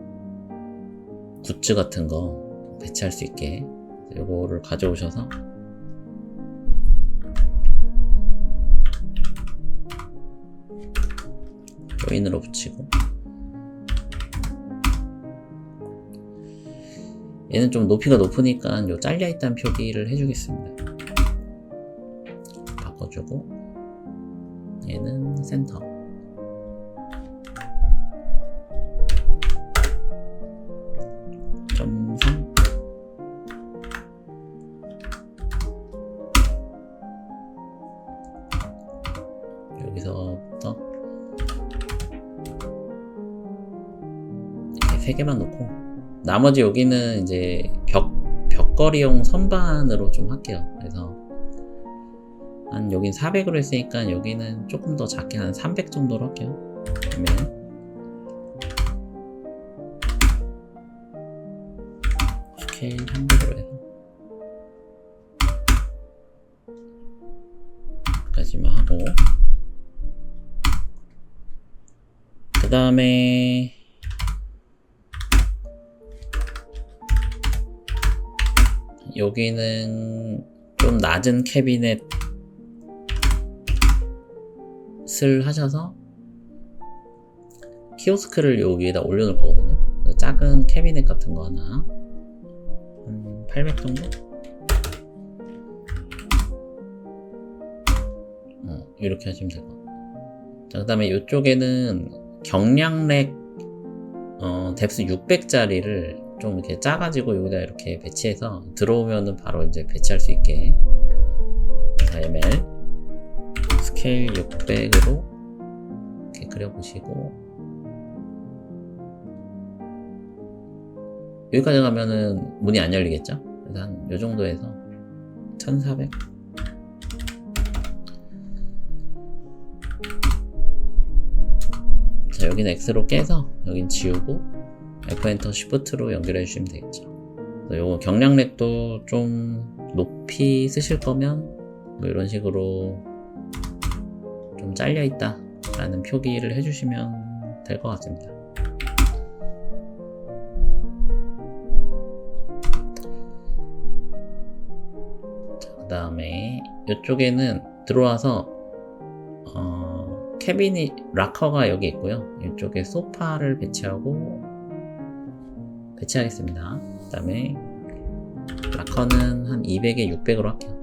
굿즈 같은 거 배치할 수 있게 요거를 가져오셔서 조인으로 붙이고 얘는 좀 높이가 높으니까 요 잘려있다는 표기를 해주겠습니다. 바꿔주고 얘는 센터 점 3 여기서부터 이렇게 3개만 놓고 나머지 여기는 이제 벽걸이용 선반으로 좀 할게요. 그래서 한 여긴 400으로 했으니까 여기는 조금 더 작게 한 300 정도로 할게요. 그러면 스케일 300으로 해서 여기까지만 하고 그 다음에 여기는 좀 낮은 캐비넷을 하셔서 키오스크를 여기 위에다 올려놓을 거거든요. 작은 캐비넷 같은 거 하나 한 800 정도? 이렇게 하시면 되고 자, 그 다음에 이쪽에는 경량렉 뎁스 600짜리를 좀 이렇게 짜가지고 여기다 이렇게 배치해서 들어오면은 바로 이제 배치할 수 있게. 자, ML 스케일 600으로 이렇게 그려보시고, 여기까지 가면은 문이 안 열리겠죠? 그래서 한 요 정도에서 1400. 자, 여기는 X로 깨서 여긴 지우고 F 엔터 Shift로 연결해 주시면 되겠죠. 요거 경량렉도 좀 높이 쓰실 거면 뭐 이런 식으로 좀 잘려 있다 라는 표기를 해주시면 될 것 같습니다. 그 다음에 이쪽에는 들어와서 캐비닛 락커가 여기 있고요. 이쪽에 소파를 배치하겠습니다. 그 다음에 락커는 한 200에 600으로 할게요.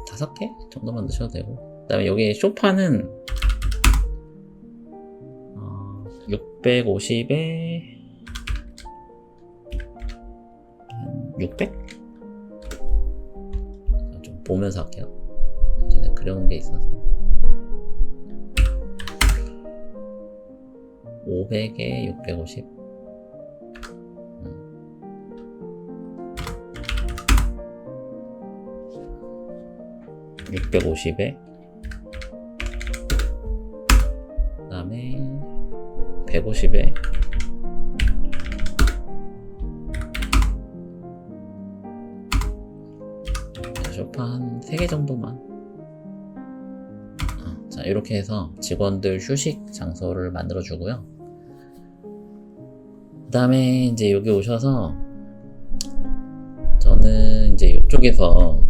다섯 개 정도만 넣으셔도 되고, 그 다음에 여기 소파는 650에 600? 좀 보면서 할게요. 전에 그려놓은 게 있어서 500에 650. 650에 그 다음에 150에 소파 한 3개 정도만. 자, 이렇게 해서 직원들 휴식 장소를 만들어 주고요. 그 다음에 이제 여기 오셔서 저는 이제 이쪽에서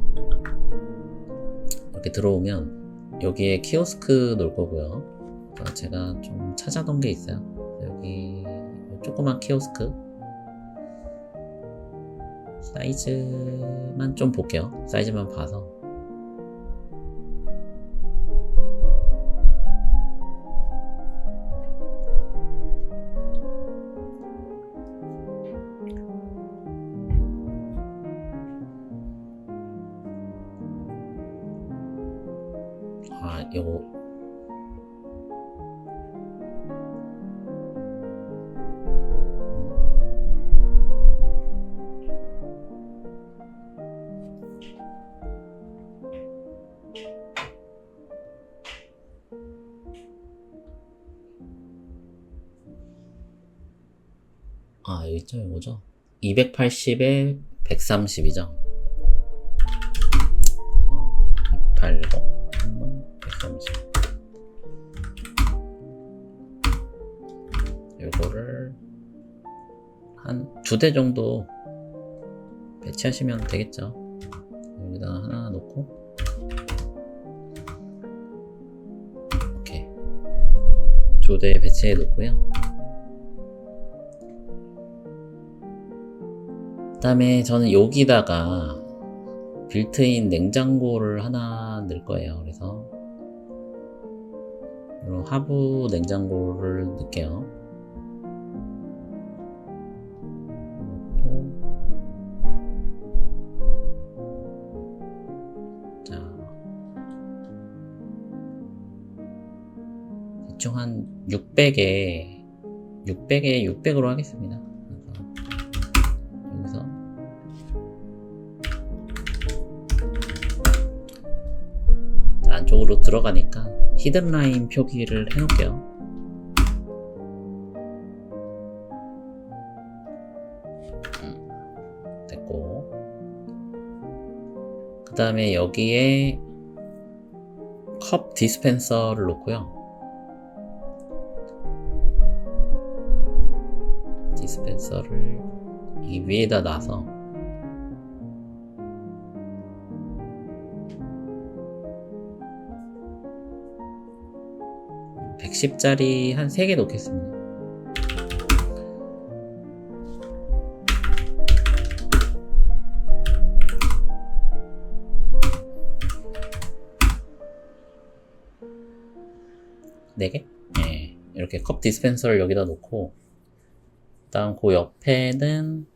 이렇게 들어오면 여기에 키오스크 놓을 거고요. 제가 좀 찾아둔 게 있어요. 여기 조그만 키오스크 사이즈만 좀 볼게요. 사이즈만 봐서. 요거 여기 있죠. 이거죠. 280에 130이죠. 280 130. 요거를 한 2대 정도 배치하시면 되겠죠. 여기다 하나 놓고 이렇게 2대 배치해 놓고요. 그 다음에 저는 여기다가 빌트인 냉장고를 하나 넣을 거예요. 그래서 하부 냉장고를 넣을게요. 자, 대충 한 600에 600으로 하겠습니다. 여기서 안쪽으로 들어가니까 히든라인 표기를 해놓을게요. 됐고, 그 다음에 여기에 컵 디스펜서를 놓고요. 디스펜서를 이 위에다 놔서 110짜리 한 3개 놓겠습니다. 네 개? 네, 이렇게 컵 디스펜서를 여기다 놓고, 그 다음 그 옆에는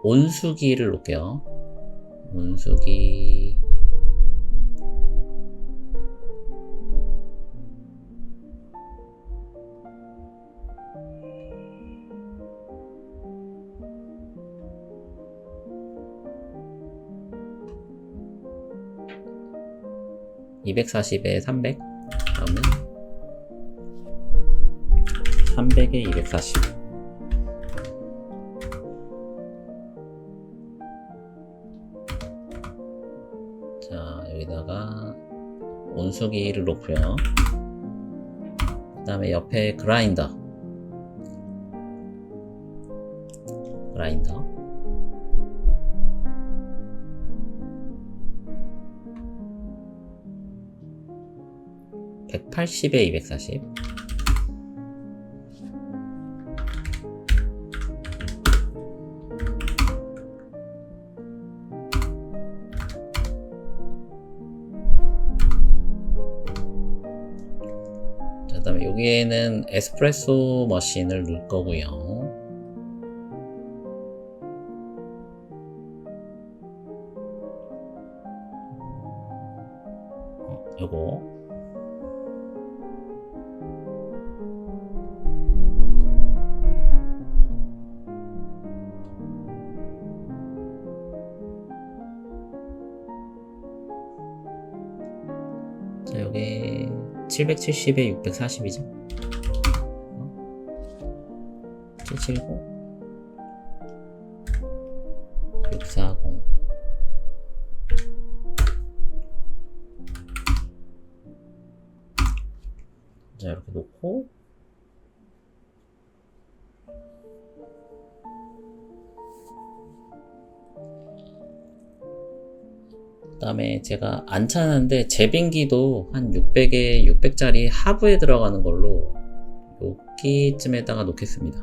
온수기를 놓을게요. 온수기 240에 300, 그러면 300에 240. 자, 여기다가 온수기를 놓고요. 그 다음에 옆에 그라인더 180에 240. 자, 그다음에 여기에는 에스프레소 머신을 넣을 거고요. 요거 자, 여기 770에 640이죠. 770 640. 자, 이렇게 놓고, 그 다음에 제가 안 찾았는데 제빙기도 한 600에 600짜리 하부에 들어가는 걸로 여기쯤에다가 놓겠습니다.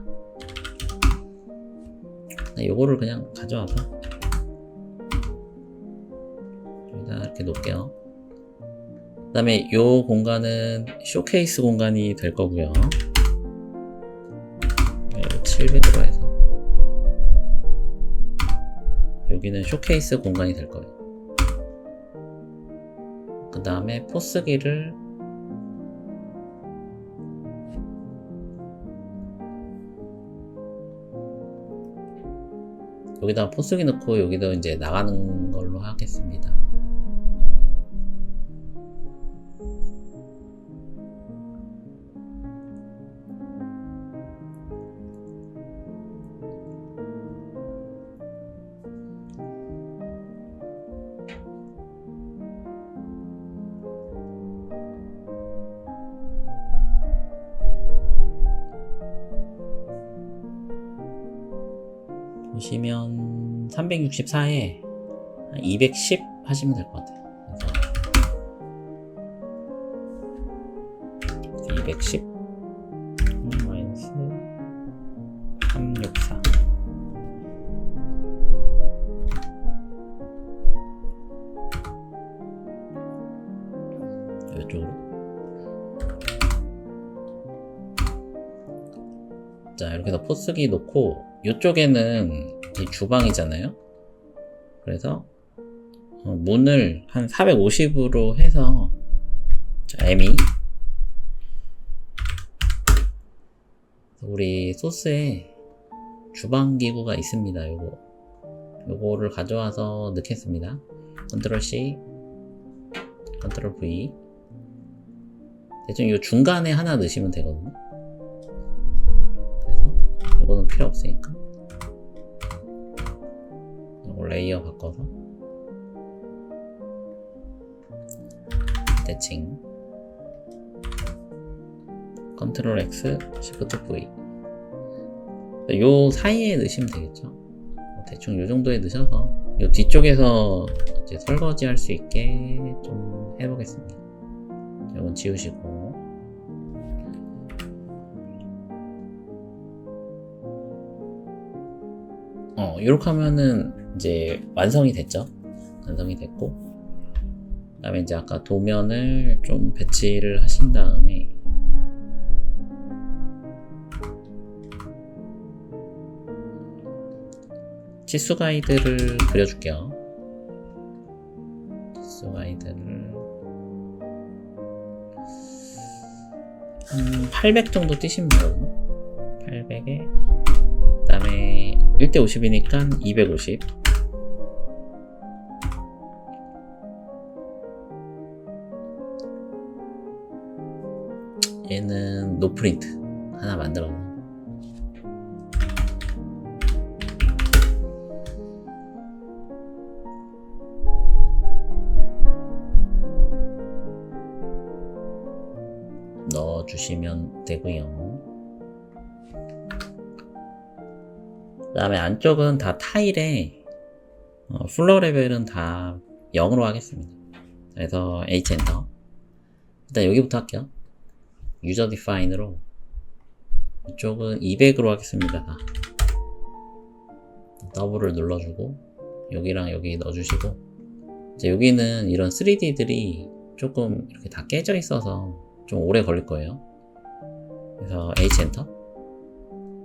요거를 그냥 가져와서 여기다 이렇게 놓을게요. 그 다음에 요 공간은 쇼케이스 공간이 될 거고요. 700으로 해서 여기는 쇼케이스 공간이 될 거예요. 그 다음에 포스기를 여기다 포스기 넣고 여기다 이제 나가는 걸로 하겠습니다. 보시면 364에 210 하시면 될 것 같아요. 그래서 210 마이너스 364. 이쪽으로. 자, 이렇게 해서 포스기 놓고 이쪽에는 이 주방이잖아요. 그래서 문을 한 450으로 해서, 자, 에미 우리 소스에 주방 기구가 있습니다. 요거를 가져와서 넣겠습니다. 컨트롤 C, 컨트롤 V. 대충 요 중간에 하나 넣으시면 되거든요. 그래서 이거는 필요 없으니까 이거 레이어 바꿔서 대칭, 컨트롤 X, 시프트 V. 요 사이에 넣으시면 되겠죠. 대충 요 정도에 넣으셔서 요 뒤쪽에서 이제 설거지 할 수 있게 좀 해보겠습니다. 이건 지우시고, 이렇게 하면은 이제 완성이 됐죠. 완성이 됐고, 그 다음에 이제 아까 도면을 좀 배치를 하신 다음에 치수 가이드를 그려줄게요. 치수 가이드를 한 800 정도 띄시면 되거든요. 800에 그 다음에 1:50이니까 250. 얘는 노프린트 하나 만들었네. 넣어주시면 되고요. 그 다음에 안쪽은 다 타일에 플로어 레벨은 다 0으로 하겠습니다. 그래서 H 엔터. 일단 여기부터 할게요. 유저 디파인으로 이쪽은 200으로 하겠습니다. 다. 더블을 눌러주고 여기랑 여기 넣어주시고, 이제 여기는 이런 3D들이 조금 이렇게 다 깨져 있어서 좀 오래 걸릴 거예요. 그래서 H 엔터.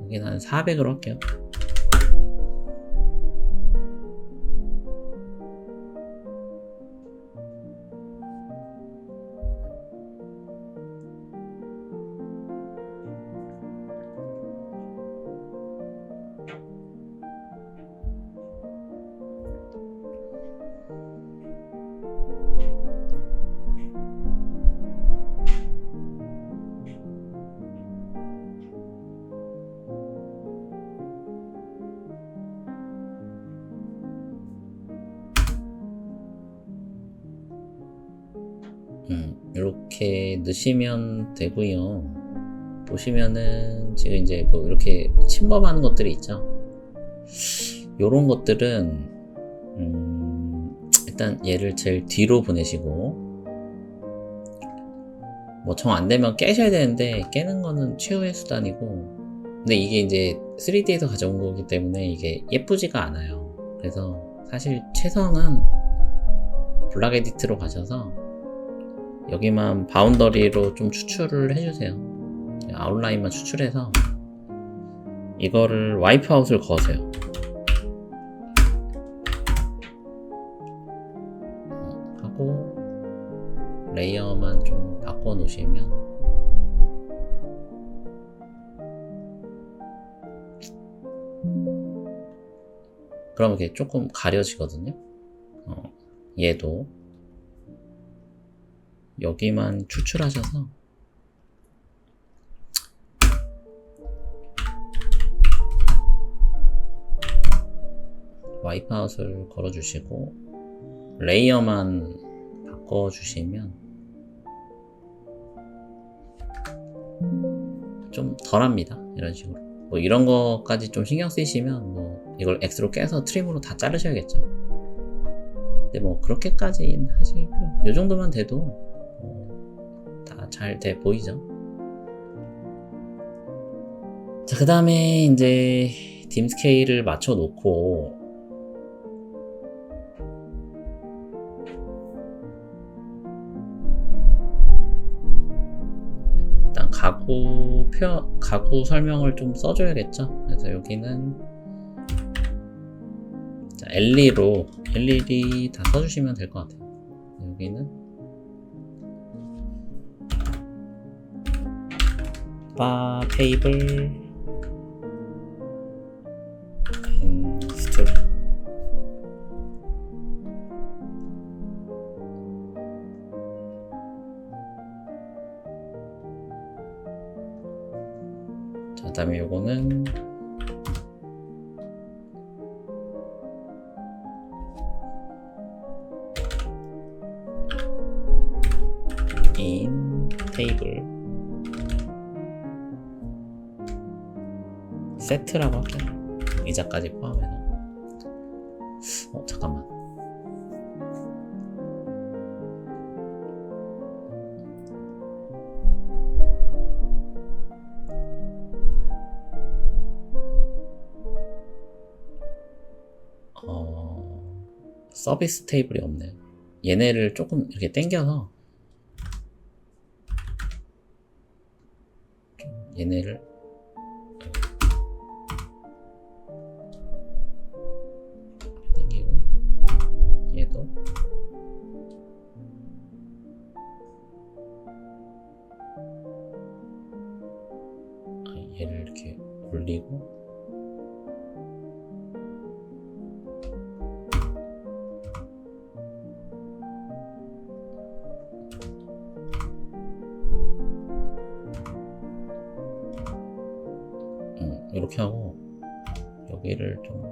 여기는 한 400으로 할게요. 이렇게 넣으시면 되고요. 보시면은 지금 이제 뭐 이렇게 침범하는 것들이 있죠. 요런 것들은 일단 얘를 제일 뒤로 보내시고, 뭐 정 안되면 깨셔야 되는데 깨는 거는 최후의 수단이고, 근데 이게 이제 3D에서 가져온 거기 때문에 이게 예쁘지가 않아요. 그래서 사실 최선은 블락 에디트로 가셔서 여기만 바운더리로 좀 추출을 해주세요. 아웃라인만 추출해서 이거를 와이프 아웃을 거세요. 하고 레이어만 좀 바꿔 놓으시면 그럼 이게 조금 가려지거든요. 얘도 여기만 추출하셔서 와이프 아웃을 걸어주시고 레이어만 바꿔주시면 좀 덜합니다. 이런 식으로 뭐 이런 거까지 좀 신경 쓰시면 뭐 이걸 X로 깨서 트림으로 다 자르셔야겠죠. 근데 뭐 그렇게까지는 하실 필요, 이 정도만 돼도 다 잘 돼 보이죠. 자, 그 다음에 이제 딤 스케일을 맞춰 놓고 일단 가구 설명을 좀 써줘야겠죠. 그래서 여기는 자, 엘리로 일일이 다 써주시면 될 것 같아요. 여기는 바 테이블 앤 스툴. 자, 그 다음에 요거는 인 테이블 세트라고 할게요. 의자까지 포함해서. 잠깐만. 서비스 테이블이 없네요. 얘네를 조금 이렇게 당겨서 얘네를 당기고 얘도 얘를 이렇게 올리고 이렇게 하고 여기를 좀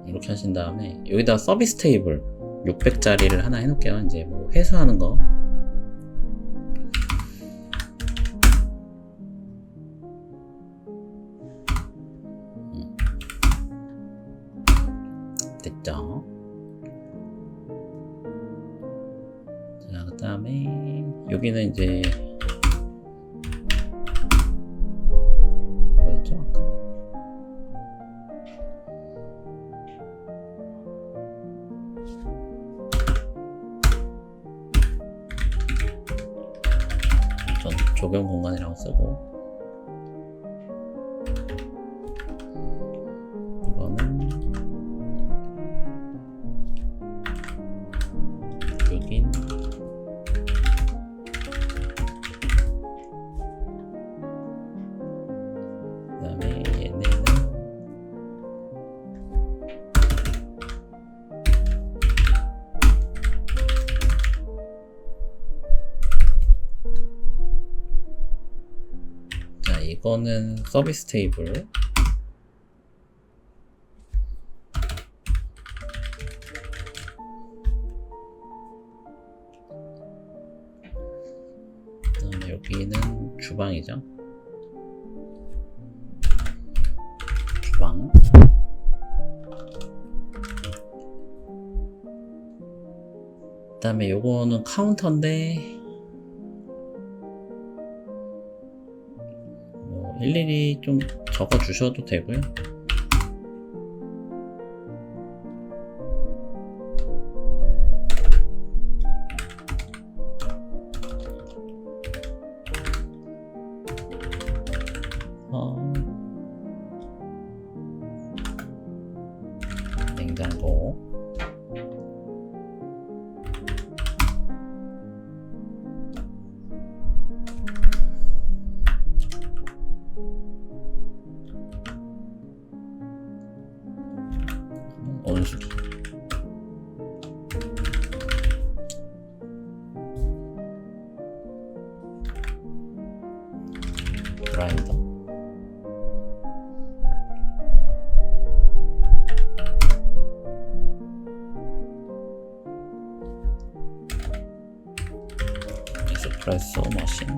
이렇게 하신 다음에 여기다 서비스 테이블 600짜리를 하나 해놓을게요. 이제 뭐 회수하는 거 됐죠. 자, 그 다음에 여기는 이제 뭐였죠? 아까? 전 조경 공간이라고 쓰고 이거는 여긴 그다음에 얘네는 자 이거는 서비스 테이블 그다음에 여기는 주방이죠. 주방 그 다음에 요거는 카운터인데 뭐 일일이 좀 적어 주셔도 되고요. 냉장고 온수기 그라인더 에스프레소 머신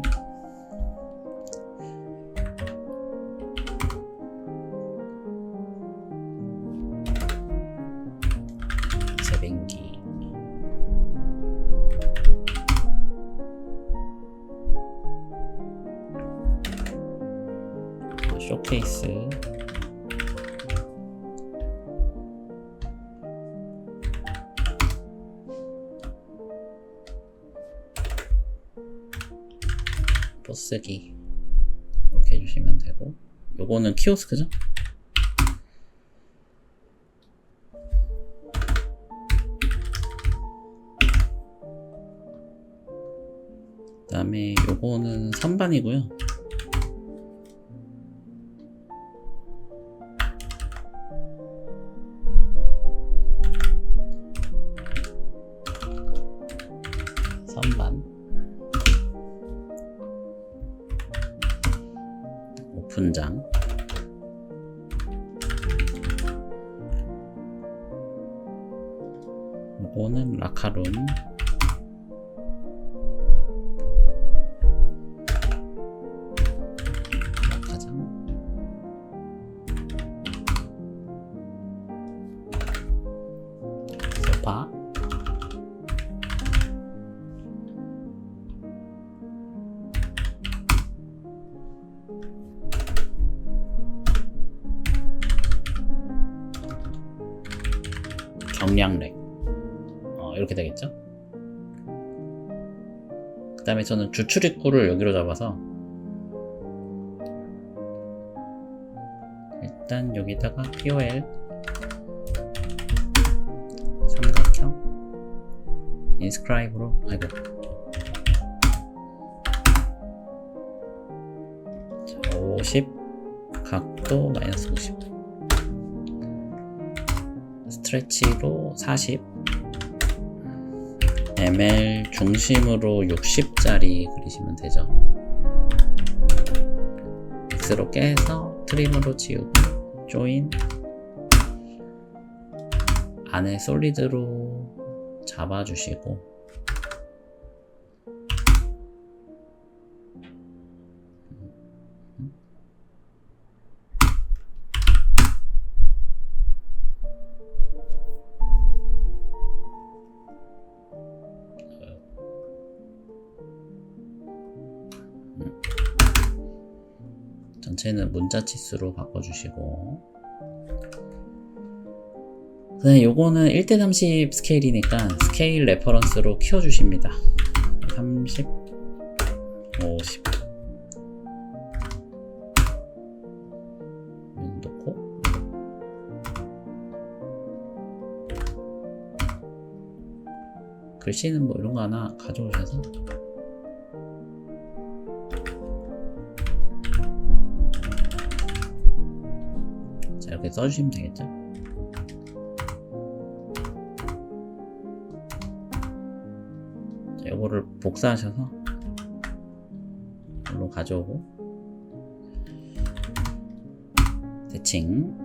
제빙기 쇼케이스 포스기 이렇게 해주시면 되고 요거는 키오스크죠? 그 다음에 요거는 선반이고요. 선반 오픈장 이거는 라카룸 라카장 소파 정량렉 이렇게 되겠죠. 그 다음에 저는 주출입구를 여기로 잡아서 일단 여기다가 POL 삼각형 인스크라이브로 자, 50 각도 마이너스 50 스트레치로 40 ML 중심으로 60짜리 그리시면 되죠. X로 깨서 트림으로 지우고 조인 안에 솔리드로 잡아주시고 전체는 문자 치수로 바꿔주시고 그 다음에 요거는 1:30 스케일이니까 스케일 레퍼런스로 키워주십니다. 30 50 놓고 글씨는 뭐 이런거 하나 가져오셔서 이렇게 써주시면 되겠죠. 자, 요거를 복사하셔서 이걸로 가져오고 대칭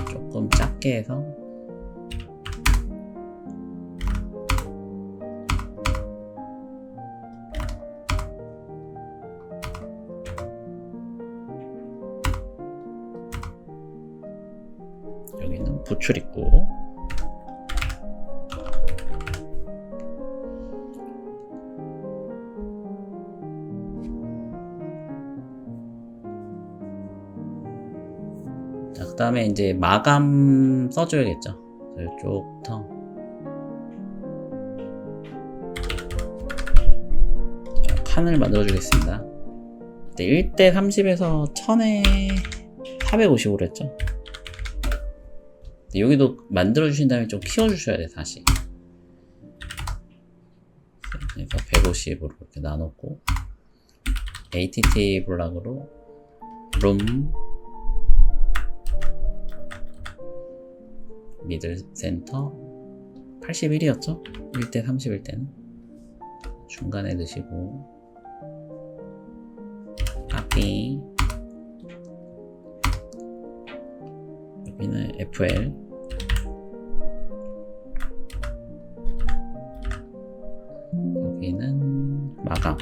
조금 작게 해서 여기는 부출입구 자, 그 다음에 이제 마감 써줘야겠죠. 이쪽부터 자, 칸을 만들어 주겠습니다. 1:30에서 1000에 450으로 했죠. 여기도 만들어 주신 다음에 좀 키워 주셔야 돼. 다시 그러니까 150으로 이렇게 나눴고 ATT 블락으로 룸 미들 센터 81이었죠? 1:30일 때는 중간에 넣으시고 카피 여기는 FL 여기는 마감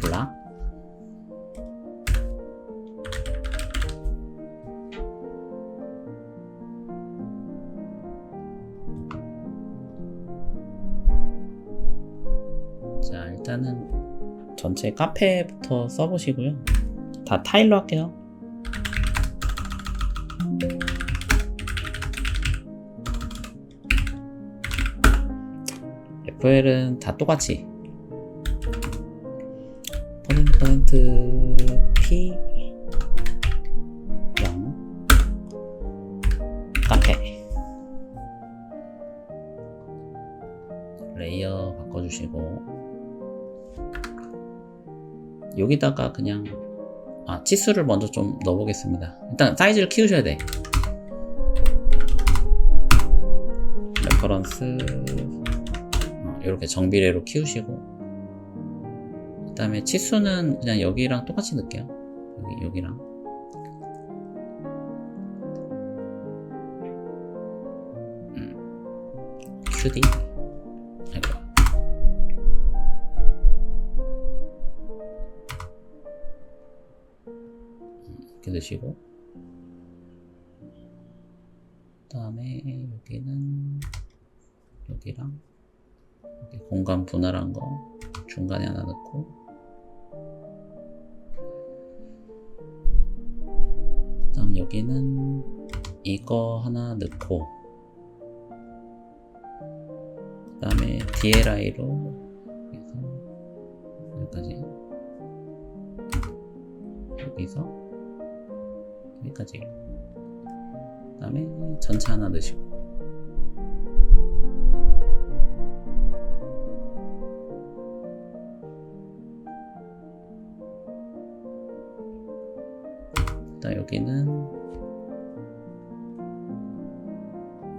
블락 자 일단은 전체 카페부터 써보시고요. 다 타일로 할게요. FL은 다 똑같이 퍼센트 P 0 카페 레이어 바꿔주시고 여기다가 그냥 치수를 먼저 좀 넣어보겠습니다. 일단 사이즈를 키우셔야 돼. 레퍼런스 이렇게 정비례로 키우시고 그 다음에 치수는 그냥 여기랑 똑같이 넣을게요. 여기랑 QD 이렇게 넣으시고 그 다음에 여기는 여기랑 여기 공간 분할한 거 중간에 하나 넣고, 그 다음 여기는 이거 하나 넣고, 그 다음에 DLI로 해서 여기까지, 여기까지, 그 다음에 전체 하나 넣으시고, 일단 여기는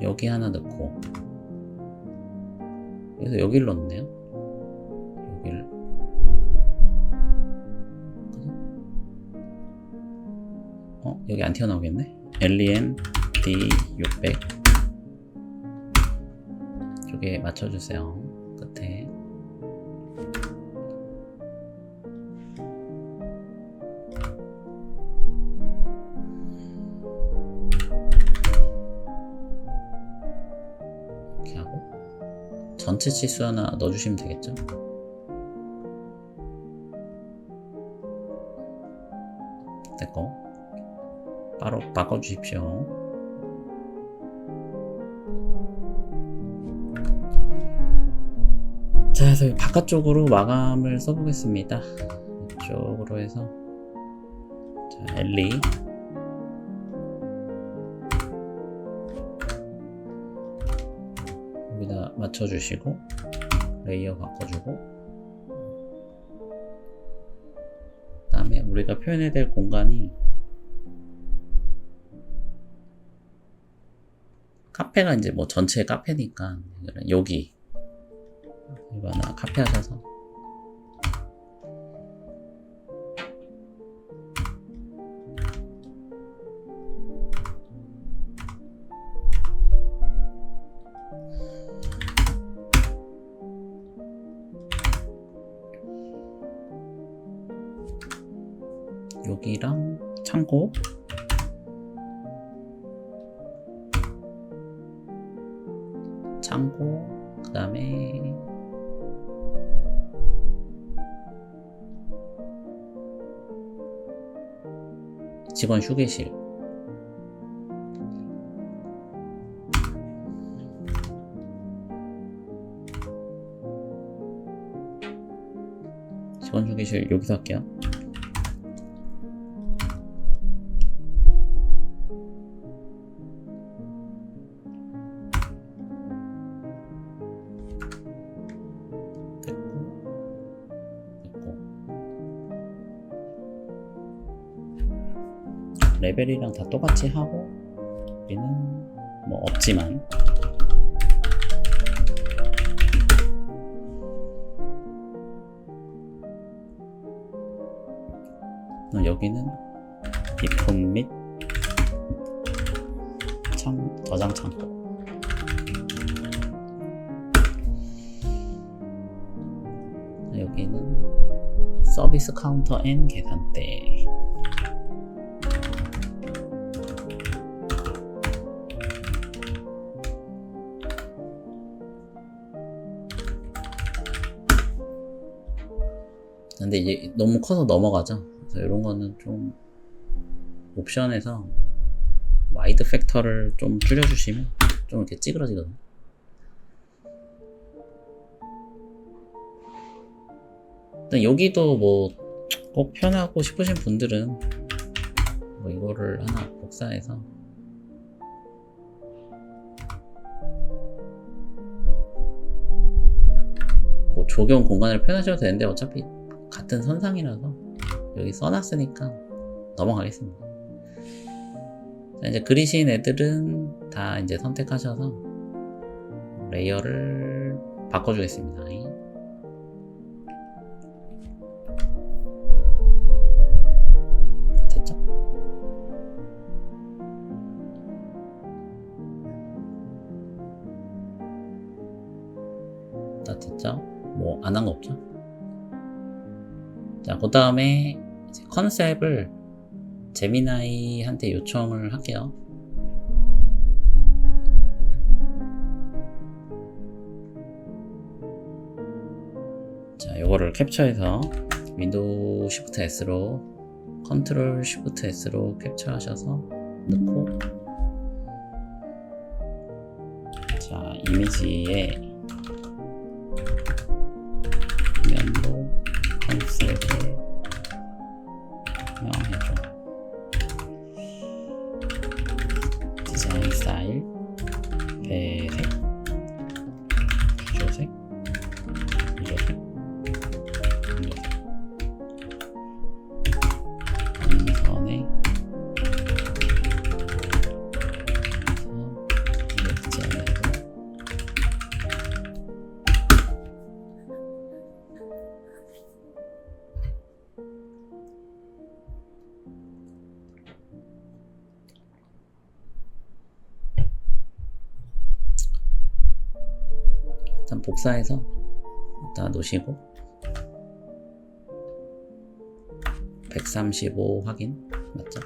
여기 하나 넣고, 그래서 여기를 넣네요. 여기를. 여기 안 튀어나오겠네. LEN D600 쪽에 맞춰주세요. 끝에. 이렇게 하고 전체 치수 하나 넣어주시면 되겠죠. 됐고, 바로 바꿔주십시오. 자, 그래서 바깥쪽으로 마감을 써보겠습니다. 이쪽으로 해서, 자, LE 여기다 맞춰주시고, 레이어 바꿔주고, 그 다음에 우리가 표현해야 될 공간이 카페가 이제 뭐 전체 카페니까 여기 이거 하나 카페 하셔서 여기랑 창고, 그 다음에 직원 휴게실, 여기서 할게요. 레벨이랑 다 똑같이 하고, 우리는 뭐 없지만 여기는 비품 및 저장 창고, 여기는 서비스 카운터 앤 계산대, 근데 이제 너무 커서 넘어가죠. 그래서 이런 거는 좀 옵션에서 와이드 팩터를 좀 줄여주시면 좀 이렇게 찌그러지거든요. 일단 여기도 뭐 꼭 표현하고 싶으신 분들은 뭐 이거를 하나 복사해서 뭐 조경 공간을 표현하셔도 되는데 어차피 같은 선상이라서 여기 써놨으니까 넘어가겠습니다. 자, 이제 그리신 애들은 다 이제 선택하셔서 레이어를 바꿔주겠습니다. 됐죠? 다 됐죠? 뭐 안 한 거 없죠? 자, 그 다음에 컨셉을 제미나이한테 요청을 할게요. 자, 요거를 캡처해서 윈도우 Shift S로 컨트롤 Shift S로 캡처하셔서 넣고, 자, 이미지에 면도 컨셉을 명해줘. 디자인 스타일, 배색, 기조색, 구조색, 구조색, 인선에 일단 복사해서 일단 놓으시고 135 확인 맞죠?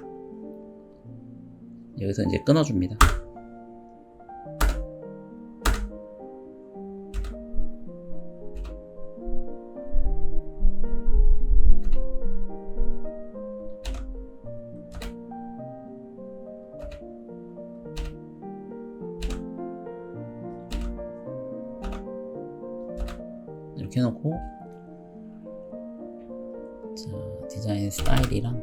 여기서 이제 끊어줍니다. 이렇게 해놓고, 자, 디자인 스타일이랑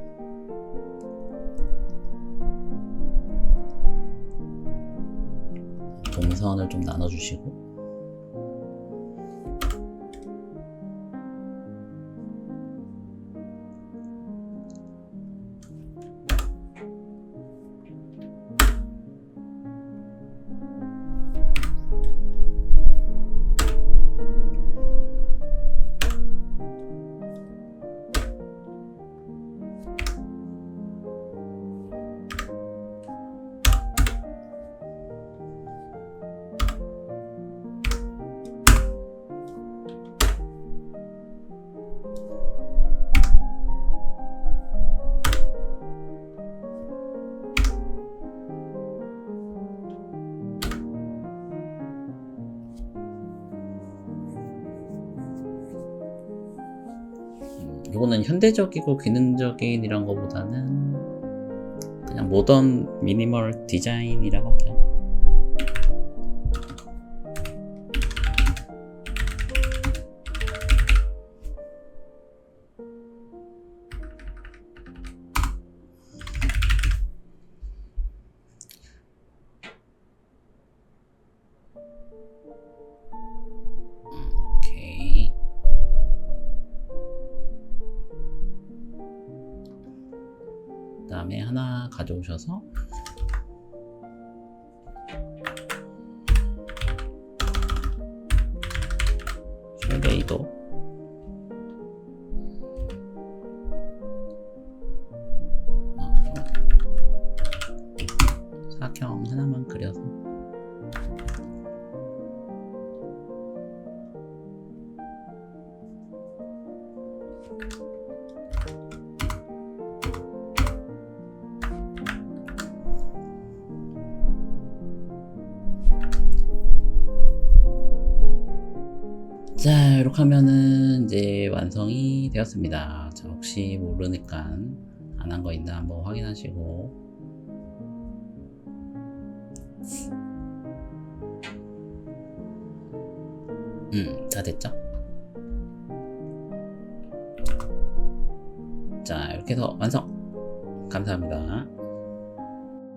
동선을 좀 나눠주시고, 이거는 현대적이고 기능적인 이런 거보다는 그냥 모던 미니멀 디자인이라고 할게요. 오케이. 그 다음에 하나 가져오셔서 쉐이더 사각형 하나만 그려서 자, 이렇게 하면은 이제 완성이 되었습니다. 자, 혹시 모르니까 안 한 거 있나 한번 확인하시고, 다 됐죠? 자, 이렇게 해서 완성! 감사합니다.